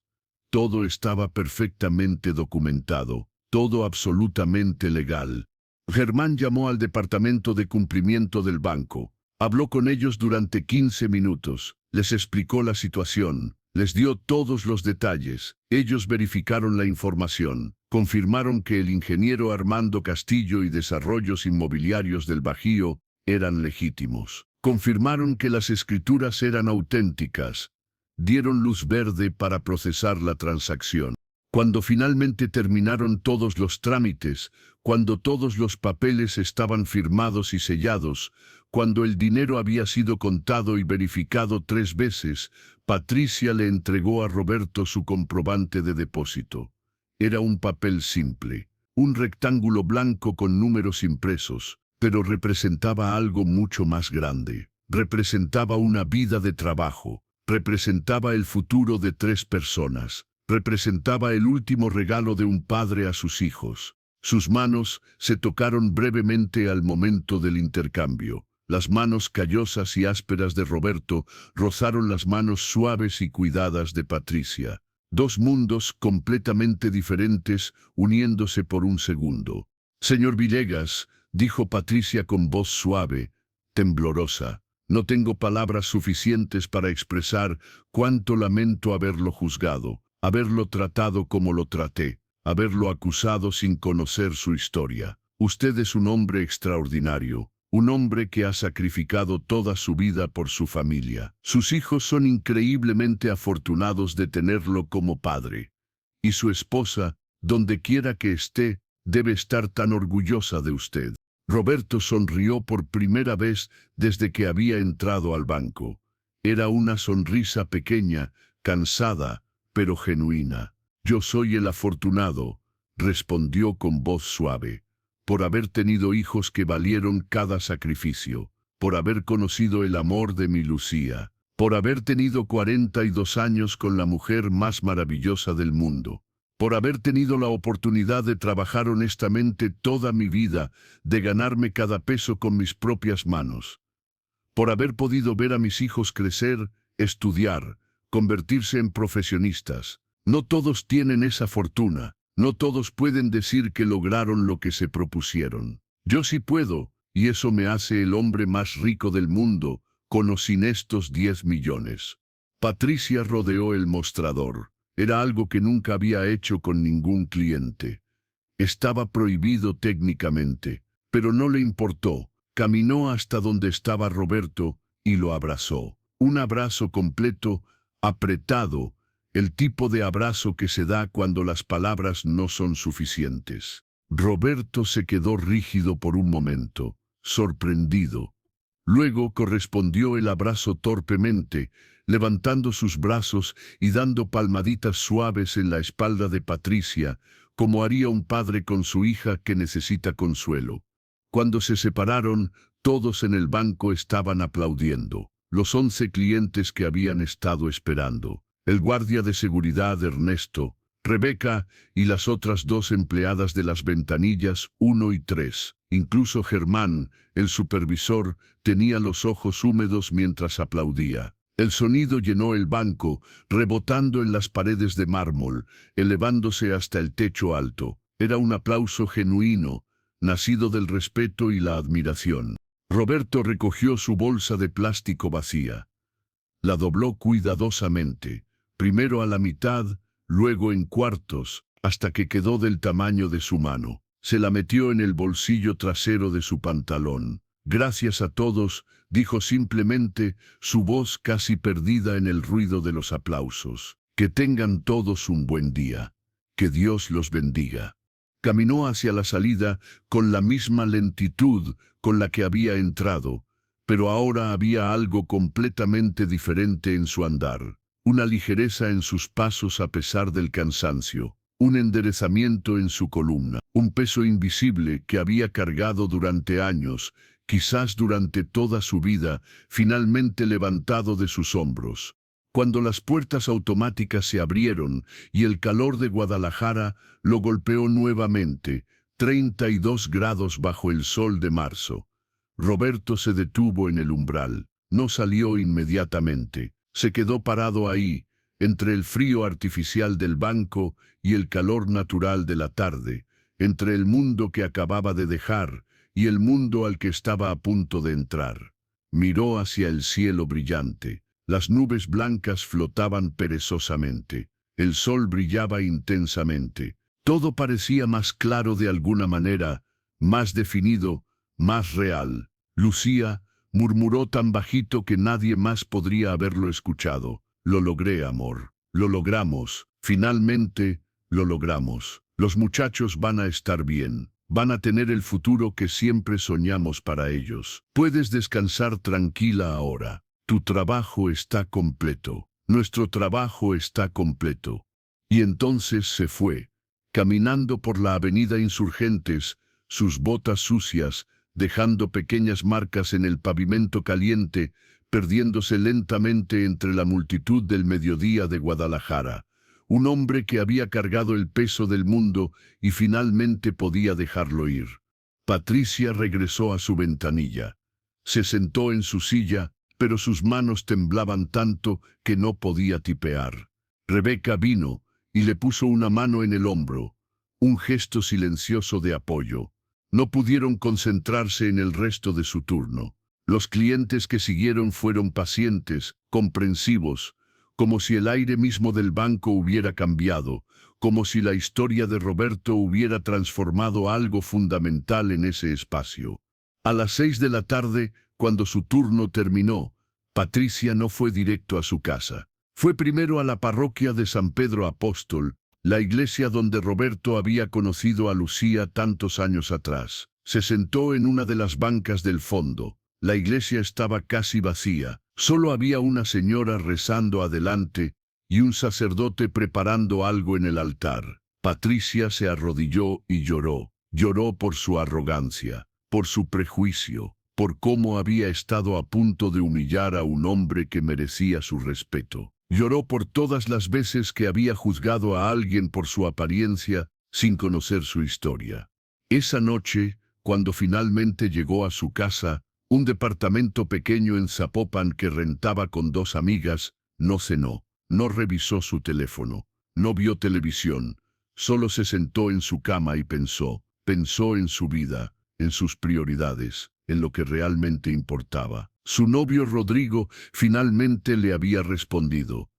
Todo estaba perfectamente documentado, todo absolutamente legal. Germán llamó al departamento de cumplimiento del banco. Habló con ellos durante 15 minutos, les explicó la situación, les dio todos los detalles. Ellos verificaron la información, confirmaron que el ingeniero Armando Castillo y Desarrollos Inmobiliarios del Bajío eran legítimos. Confirmaron que las escrituras eran auténticas. Dieron luz verde para procesar la transacción. Cuando finalmente terminaron todos los trámites, cuando todos los papeles estaban firmados y sellados, cuando el dinero había sido contado y verificado 3 veces, Patricia le entregó a Roberto su comprobante de depósito. Era un papel simple, un rectángulo blanco con números impresos, pero representaba algo mucho más grande. Representaba una vida de trabajo, representaba el futuro de 3 personas. Representaba el último regalo de un padre a sus hijos. Sus manos se tocaron brevemente al momento del intercambio. Las manos callosas y ásperas de Roberto rozaron las manos suaves y cuidadas de Patricia. 2 mundos completamente diferentes uniéndose por un segundo. «Señor Villegas», dijo Patricia con voz suave, temblorosa, «no tengo palabras suficientes para expresar cuánto lamento haberlo juzgado, haberlo tratado como lo traté, haberlo acusado sin conocer su historia. Usted es un hombre extraordinario, un hombre que ha sacrificado toda su vida por su familia. Sus hijos son increíblemente afortunados de tenerlo como padre. Y su esposa, donde quiera que esté, debe estar tan orgullosa de usted». Roberto sonrió por primera vez desde que había entrado al banco. Era una sonrisa pequeña, cansada, pero genuina. «Yo soy el afortunado», respondió con voz suave, «por haber tenido hijos que valieron cada sacrificio, por haber conocido el amor de mi Lucía, por haber tenido 42 años con la mujer más maravillosa del mundo, por haber tenido la oportunidad de trabajar honestamente toda mi vida, de ganarme cada peso con mis propias manos, por haber podido ver a mis hijos crecer, estudiar, convertirse en profesionistas. No todos tienen esa fortuna, no todos pueden decir que lograron lo que se propusieron. Yo sí puedo, y eso me hace el hombre más rico del mundo, con o sin estos 10 millones. Patricia rodeó el mostrador. Era algo que nunca había hecho con ningún cliente. Estaba prohibido técnicamente, pero no le importó. Caminó hasta donde estaba Roberto y lo abrazó. Un abrazo completo, apretado, el tipo de abrazo que se da cuando las palabras no son suficientes. Roberto se quedó rígido por un momento, sorprendido. Luego correspondió el abrazo torpemente, levantando sus brazos y dando palmaditas suaves en la espalda de Patricia, como haría un padre con su hija que necesita consuelo. Cuando se separaron, todos en el banco estaban aplaudiendo. Los 11 clientes que habían estado esperando, el guardia de seguridad Ernesto, Rebeca y las otras 2 empleadas de las ventanillas 1 y 3. Incluso Germán, el supervisor, tenía los ojos húmedos mientras aplaudía. El sonido llenó el banco, rebotando en las paredes de mármol, elevándose hasta el techo alto. Era un aplauso genuino, nacido del respeto y la admiración. Roberto recogió su bolsa de plástico vacía. La dobló cuidadosamente, primero a la mitad, luego en cuartos, hasta que quedó del tamaño de su mano. Se la metió en el bolsillo trasero de su pantalón. «Gracias a todos», dijo simplemente, su voz casi perdida en el ruido de los aplausos. «Que tengan todos un buen día. Que Dios los bendiga». Caminó hacia la salida con la misma lentitud con la que había entrado, pero ahora había algo completamente diferente en su andar. Una ligereza en sus pasos a pesar del cansancio, un enderezamiento en su columna, un peso invisible que había cargado durante años, quizás durante toda su vida, finalmente levantado de sus hombros. cuando las puertas automáticas se abrieron y el calor de Guadalajara lo golpeó nuevamente, 32 grados bajo el sol de marzo. Roberto se detuvo en el umbral, no salió inmediatamente, se quedó parado ahí, entre el frío artificial del banco y el calor natural de la tarde, entre el mundo que acababa de dejar y el mundo al que estaba a punto de entrar. Miró hacia el cielo brillante. Las nubes blancas flotaban perezosamente. El sol brillaba intensamente. Todo parecía más claro de alguna manera, más definido, más real. Lucía murmuró tan bajito que nadie más podría haberlo escuchado. Lo logré, amor. Lo logramos. Finalmente, lo logramos. Los muchachos van a estar bien. Van a tener el futuro que siempre soñamos para ellos. Puedes descansar tranquila ahora. Tu trabajo está completo. Nuestro trabajo está completo. Y entonces se fue, caminando por la avenida Insurgentes, sus botas sucias, dejando pequeñas marcas en el pavimento caliente, perdiéndose lentamente entre la multitud del mediodía de Guadalajara. Un hombre que había cargado el peso del mundo y finalmente podía dejarlo ir. Patricia regresó a su ventanilla. Se sentó en su silla, pero sus manos temblaban tanto que no podía tipear. Rebeca vino y le puso una mano en el hombro, un gesto silencioso de apoyo. No pudieron concentrarse en el resto de su turno. Los clientes que siguieron fueron pacientes, comprensivos, como si el aire mismo del banco hubiera cambiado, como si la historia de Roberto hubiera transformado algo fundamental en ese espacio. A las 6 de la tarde, cuando su turno terminó, Patricia no fue directo a su casa. Fue primero a la parroquia de San Pedro Apóstol, la iglesia donde Roberto había conocido a Lucía tantos años atrás. Se sentó en una de las bancas del fondo. La iglesia estaba casi vacía. Solo había una señora rezando adelante y un sacerdote preparando algo en el altar. Patricia se arrodilló y lloró. Lloró por su arrogancia, por su prejuicio, por cómo había estado a punto de humillar a un hombre que merecía su respeto. Lloró por todas las veces que había juzgado a alguien por su apariencia sin conocer su historia. Esa noche, cuando finalmente llegó a su casa, un departamento pequeño en Zapopan que rentaba con 2 amigas, no cenó, no revisó su teléfono, no vio televisión, solo se sentó en su cama y pensó en su vida, en sus prioridades, en lo que realmente importaba. Su novio Rodrigo finalmente le había respondido.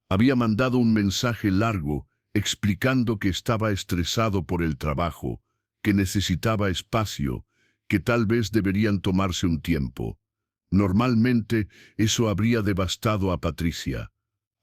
Había mandado un mensaje largo explicando que estaba estresado por el trabajo, que necesitaba espacio, que tal vez deberían tomarse un tiempo. Normalmente eso habría devastado a Patricia.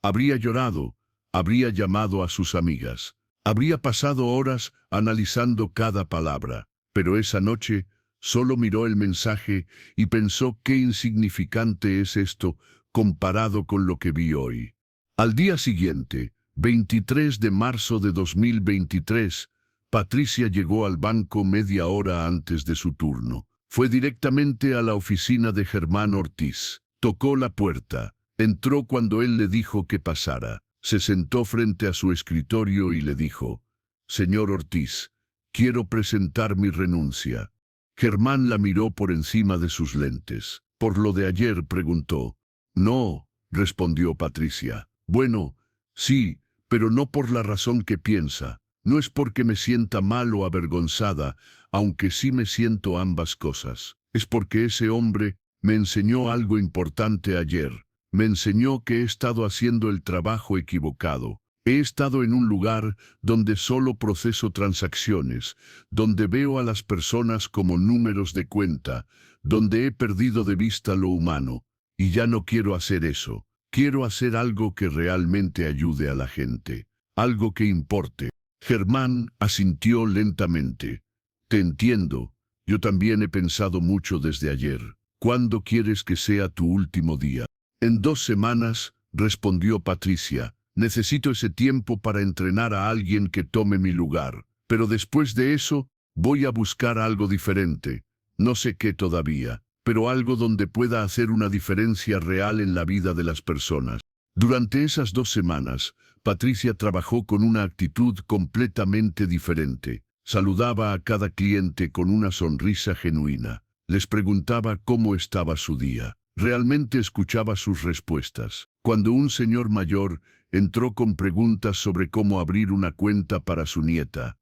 Habría llorado, habría llamado a sus amigas, habría pasado horas analizando cada palabra, pero esa noche solo miró el mensaje y pensó qué insignificante es esto comparado con lo que vi hoy. Al día siguiente, 23 de marzo de 2023, Patricia llegó al banco media hora antes de su turno. Fue directamente a la oficina de Germán Ortiz. Tocó la puerta. Entró cuando él le dijo que pasara. Se sentó frente a su escritorio y le dijo: «Señor Ortiz, quiero presentar mi renuncia». Germán la miró por encima de sus lentes. «¿Por lo de ayer?», preguntó. «No», respondió Patricia. «Bueno, sí, pero no por la razón que piensa. No es porque me sienta mal o avergonzada, aunque sí me siento ambas cosas. Es porque ese hombre me enseñó algo importante ayer. Me enseñó que he estado haciendo el trabajo equivocado. He estado en un lugar donde solo proceso transacciones, donde veo a las personas como números de cuenta, donde he perdido de vista lo humano. Y ya no quiero hacer eso. Quiero hacer algo que realmente ayude a la gente, algo que importe». Germán asintió lentamente. «Te entiendo. Yo también he pensado mucho desde ayer. ¿Cuándo quieres que sea tu último día?» «En 2 semanas», respondió Patricia. «Necesito ese tiempo para entrenar a alguien que tome mi lugar. Pero después de eso, voy a buscar algo diferente. No sé qué todavía, pero algo donde pueda hacer una diferencia real en la vida de las personas». Durante esas 2 semanas, Patricia trabajó con una actitud completamente diferente. Saludaba a cada cliente con una sonrisa genuina. Les preguntaba cómo estaba su día. Realmente escuchaba sus respuestas. Cuando un señor mayor entró con preguntas sobre cómo abrir una cuenta para su nieta,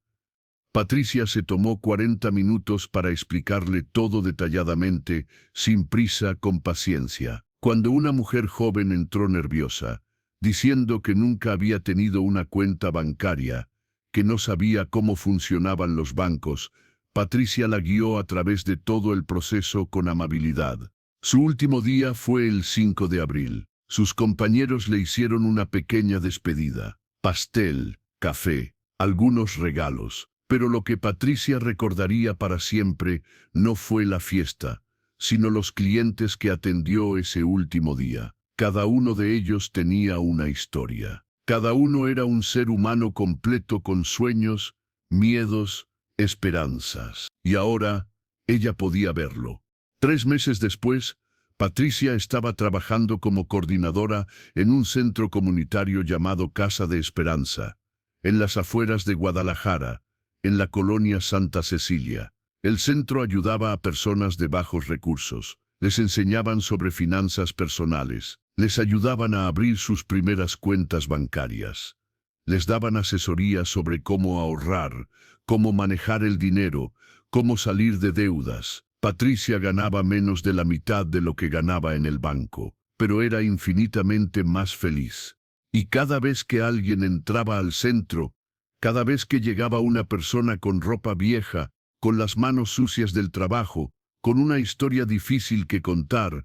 Patricia se tomó 40 minutos para explicarle todo detalladamente, sin prisa, con paciencia. Cuando una mujer joven entró nerviosa, diciendo que nunca había tenido una cuenta bancaria, que no sabía cómo funcionaban los bancos, Patricia la guió a través de todo el proceso con amabilidad. Su último día fue el 5 de abril. Sus compañeros le hicieron una pequeña despedida. Pastel, café, algunos regalos. Pero lo que Patricia recordaría para siempre no fue la fiesta, sino los clientes que atendió ese último día. Cada uno de ellos tenía una historia. Cada uno era un ser humano completo con sueños, miedos, esperanzas. Y ahora, ella podía verlo. 3 meses después, Patricia estaba trabajando como coordinadora en un centro comunitario llamado Casa de Esperanza, en las afueras de Guadalajara, en la colonia Santa Cecilia. El centro ayudaba a personas de bajos recursos. Les enseñaban sobre finanzas personales. Les ayudaban a abrir sus primeras cuentas bancarias. Les daban asesoría sobre cómo ahorrar, cómo manejar el dinero, cómo salir de deudas. Patricia ganaba menos de la mitad de lo que ganaba en el banco, pero era infinitamente más feliz. Y cada vez que alguien entraba al centro, cada vez que llegaba una persona con ropa vieja, con las manos sucias del trabajo, con una historia difícil que contar,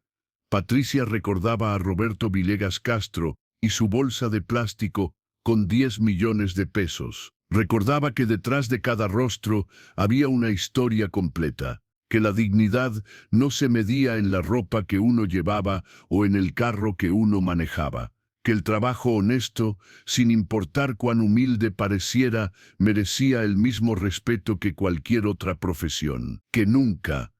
Patricia recordaba a Roberto Villegas Castro y su bolsa de plástico con 10 millones de pesos. Recordaba que detrás de cada rostro había una historia completa, que la dignidad no se medía en la ropa que uno llevaba o en el carro que uno manejaba, que el trabajo honesto, sin importar cuán humilde pareciera, merecía el mismo respeto que cualquier otra profesión, que nunca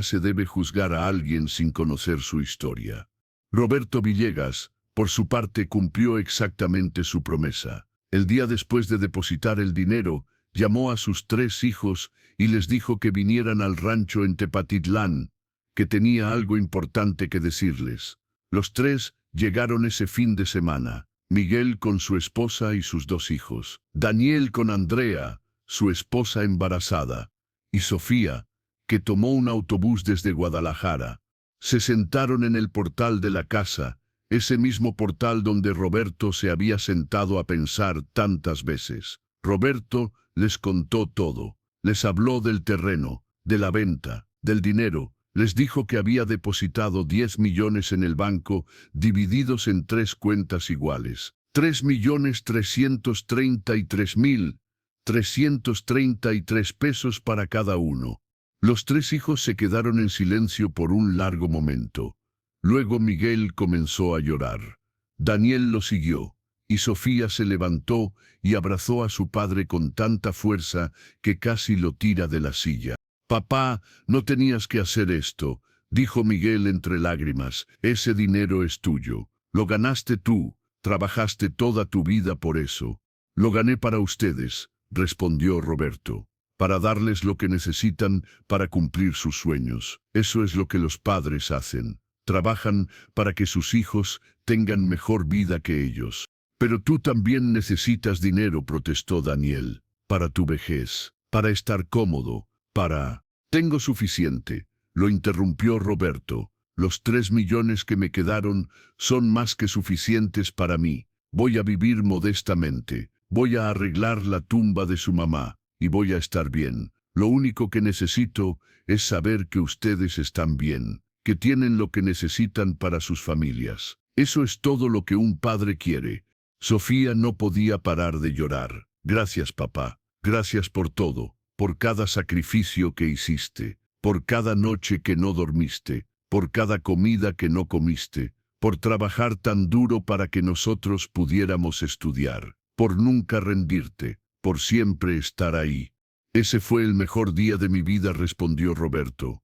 se debe juzgar a alguien sin conocer su historia. Roberto Villegas, por su parte, cumplió exactamente su promesa. El día después de depositar el dinero, llamó a sus 3 hijos y les dijo que vinieran al rancho en Tepatitlán, que tenía algo importante que decirles. Los 3 llegaron ese fin de semana. Miguel con su esposa y sus 2 hijos. Daniel con Andrea, su esposa embarazada. Y Sofía, que tomó un autobús desde Guadalajara. Se sentaron en el portal de la casa, ese mismo portal donde Roberto se había sentado a pensar tantas veces. Roberto les contó todo. Les habló del terreno, de la venta, del dinero. Les dijo que había depositado 10 millones en el banco, divididos en 3 cuentas iguales. 3.333.333 pesos para cada uno. Los 3 hijos se quedaron en silencio por un largo momento. Luego Miguel comenzó a llorar. Daniel lo siguió, y Sofía se levantó y abrazó a su padre con tanta fuerza que casi lo tira de la silla. «Papá, no tenías que hacer esto», dijo Miguel entre lágrimas. «Ese dinero es tuyo. Lo ganaste tú, trabajaste toda tu vida por eso». «Lo gané para ustedes», respondió Roberto. «Para darles lo que necesitan para cumplir sus sueños. Eso es lo que los padres hacen. Trabajan para que sus hijos tengan mejor vida que ellos». «Pero tú también necesitas dinero», protestó Daniel. «Para tu vejez, para estar cómodo, para...». «Tengo suficiente», lo interrumpió Roberto. «Los 3 millones que me quedaron son más que suficientes para mí. Voy a vivir modestamente. Voy a arreglar la tumba de su mamá. Y voy a estar bien. Lo único que necesito es saber que ustedes están bien, que tienen lo que necesitan para sus familias. Eso es todo lo que un padre quiere». Sofía no podía parar de llorar. «Gracias, papá. Gracias por todo, por cada sacrificio que hiciste, por cada noche que no dormiste, por cada comida que no comiste, por trabajar tan duro para que nosotros pudiéramos estudiar, por nunca rendirte, por siempre estar ahí». «Ese fue el mejor día de mi vida», respondió Roberto.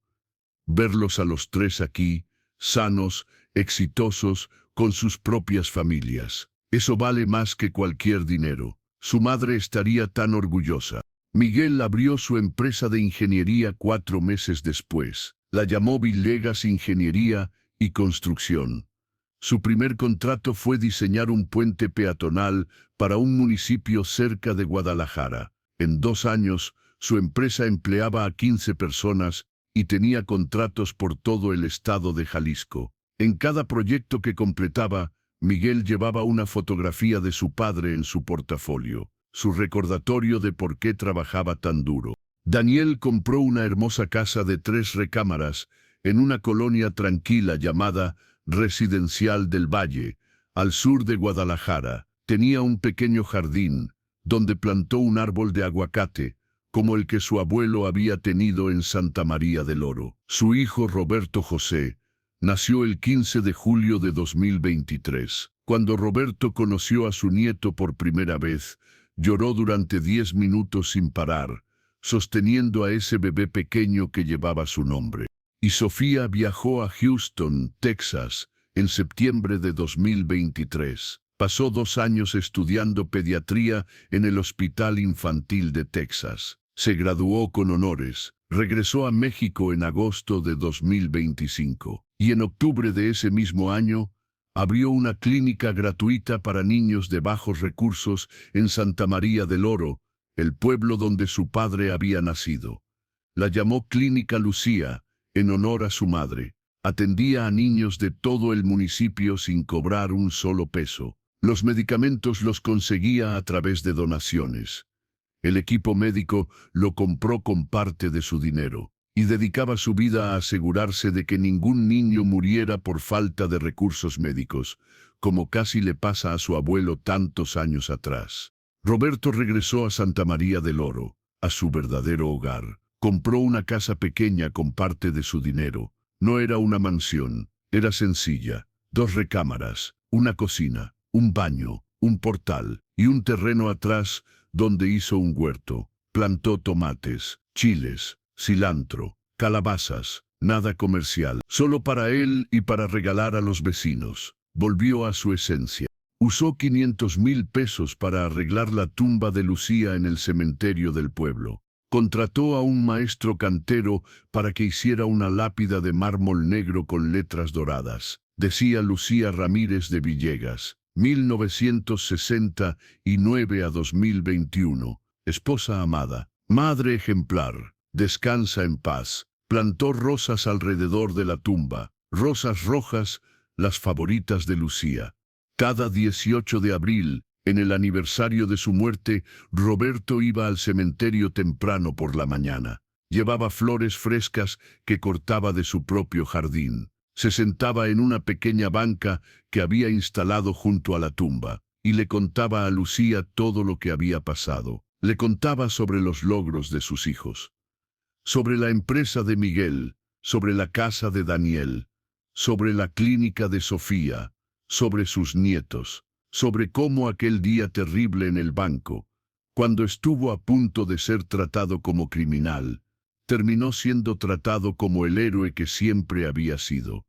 «Verlos a los 3 aquí, sanos, exitosos, con sus propias familias. Eso vale más que cualquier dinero. Su madre estaría tan orgullosa. Miguel abrió su empresa de ingeniería 4 meses después. La llamó Villegas Ingeniería y Construcción. Su primer contrato fue diseñar un puente peatonal para un municipio cerca de Guadalajara. En 2 años, su empresa empleaba a 15 personas y tenía contratos por todo el estado de Jalisco. En cada proyecto que completaba, Miguel llevaba una fotografía de su padre en su portafolio, su recordatorio de por qué trabajaba tan duro. Daniel compró una hermosa casa de 3 recámaras en una colonia tranquila llamada Residencial del Valle, al sur de Guadalajara. Tenía un pequeño jardín, donde plantó un árbol de aguacate, como el que su abuelo había tenido en Santa María del Oro. Su hijo Roberto José nació el 15 de julio de 2023. Cuando Roberto conoció a su nieto por primera vez, lloró durante 10 minutos sin parar, sosteniendo a ese bebé pequeño que llevaba su nombre. Y Sofía viajó a Houston, Texas, en septiembre de 2023. Pasó 2 años estudiando pediatría en el Hospital Infantil de Texas. Se graduó con honores, regresó a México en agosto de 2025 y en octubre de ese mismo año abrió una clínica gratuita para niños de bajos recursos en Santa María del Oro, el pueblo donde su padre había nacido. La llamó Clínica Lucía, en honor a su madre. Atendía a niños de todo el municipio sin cobrar un solo peso. Los medicamentos los conseguía a través de donaciones. El equipo médico lo compró con parte de su dinero y dedicaba su vida a asegurarse de que ningún niño muriera por falta de recursos médicos, como casi le pasa a su abuelo tantos años atrás. Roberto regresó a Santa María del Oro, a su verdadero hogar. Compró una casa pequeña con parte de su dinero. No era una mansión, era sencilla. 2 recámaras, una cocina, un baño, un portal y un terreno atrás donde hizo un huerto. Plantó tomates, chiles, cilantro, calabazas, nada comercial, solo para él y para regalar a los vecinos. Volvió a su esencia. Usó 500,000 pesos para arreglar la tumba de Lucía en el cementerio del pueblo. Contrató a un maestro cantero para que hiciera una lápida de mármol negro con letras doradas. Decía Lucía Ramírez de Villegas, 1969 a 2021. Esposa amada, madre ejemplar, descansa en paz. Plantó rosas alrededor de la tumba, rosas rojas, las favoritas de Lucía. Cada 18 de abril, en el aniversario de su muerte, Roberto iba al cementerio temprano por la mañana. Llevaba flores frescas que cortaba de su propio jardín. Se sentaba en una pequeña banca que había instalado junto a la tumba y le contaba a Lucía todo lo que había pasado. Le contaba sobre los logros de sus hijos, sobre la empresa de Miguel, sobre la casa de Daniel, sobre la clínica de Sofía, sobre sus nietos, sobre cómo aquel día terrible en el banco, cuando estuvo a punto de ser tratado como criminal, terminó siendo tratado como el héroe que siempre había sido.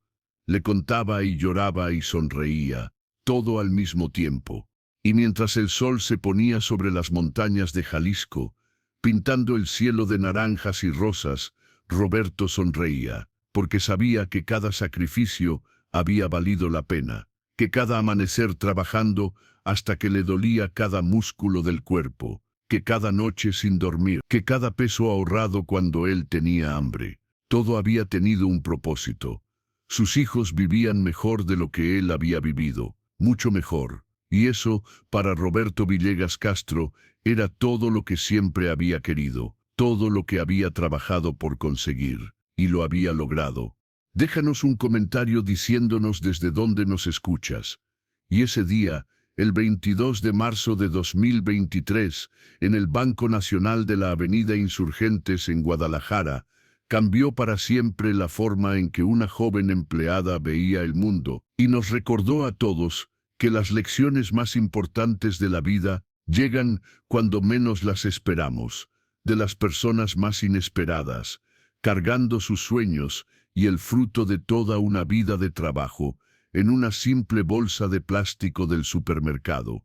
Le contaba y lloraba y sonreía, todo al mismo tiempo. Y mientras el sol se ponía sobre las montañas de Jalisco, pintando el cielo de naranjas y rosas, Roberto sonreía, porque sabía que cada sacrificio había valido la pena, que cada amanecer trabajando hasta que le dolía cada músculo del cuerpo, que cada noche sin dormir, que cada peso ahorrado cuando él tenía hambre, todo había tenido un propósito. Sus hijos vivían mejor de lo que él había vivido, mucho mejor, y eso, para Roberto Villegas Castro, era todo lo que siempre había querido, todo lo que había trabajado por conseguir, y lo había logrado. Déjanos un comentario diciéndonos desde dónde nos escuchas. Y ese día, el 22 de marzo de 2023, en el Banco Nacional de la Avenida Insurgentes en Guadalajara, cambió para siempre la forma en que una joven empleada veía el mundo, y nos recordó a todos que las lecciones más importantes de la vida llegan cuando menos las esperamos, de las personas más inesperadas, cargando sus sueños y el fruto de toda una vida de trabajo, en una simple bolsa de plástico del supermercado.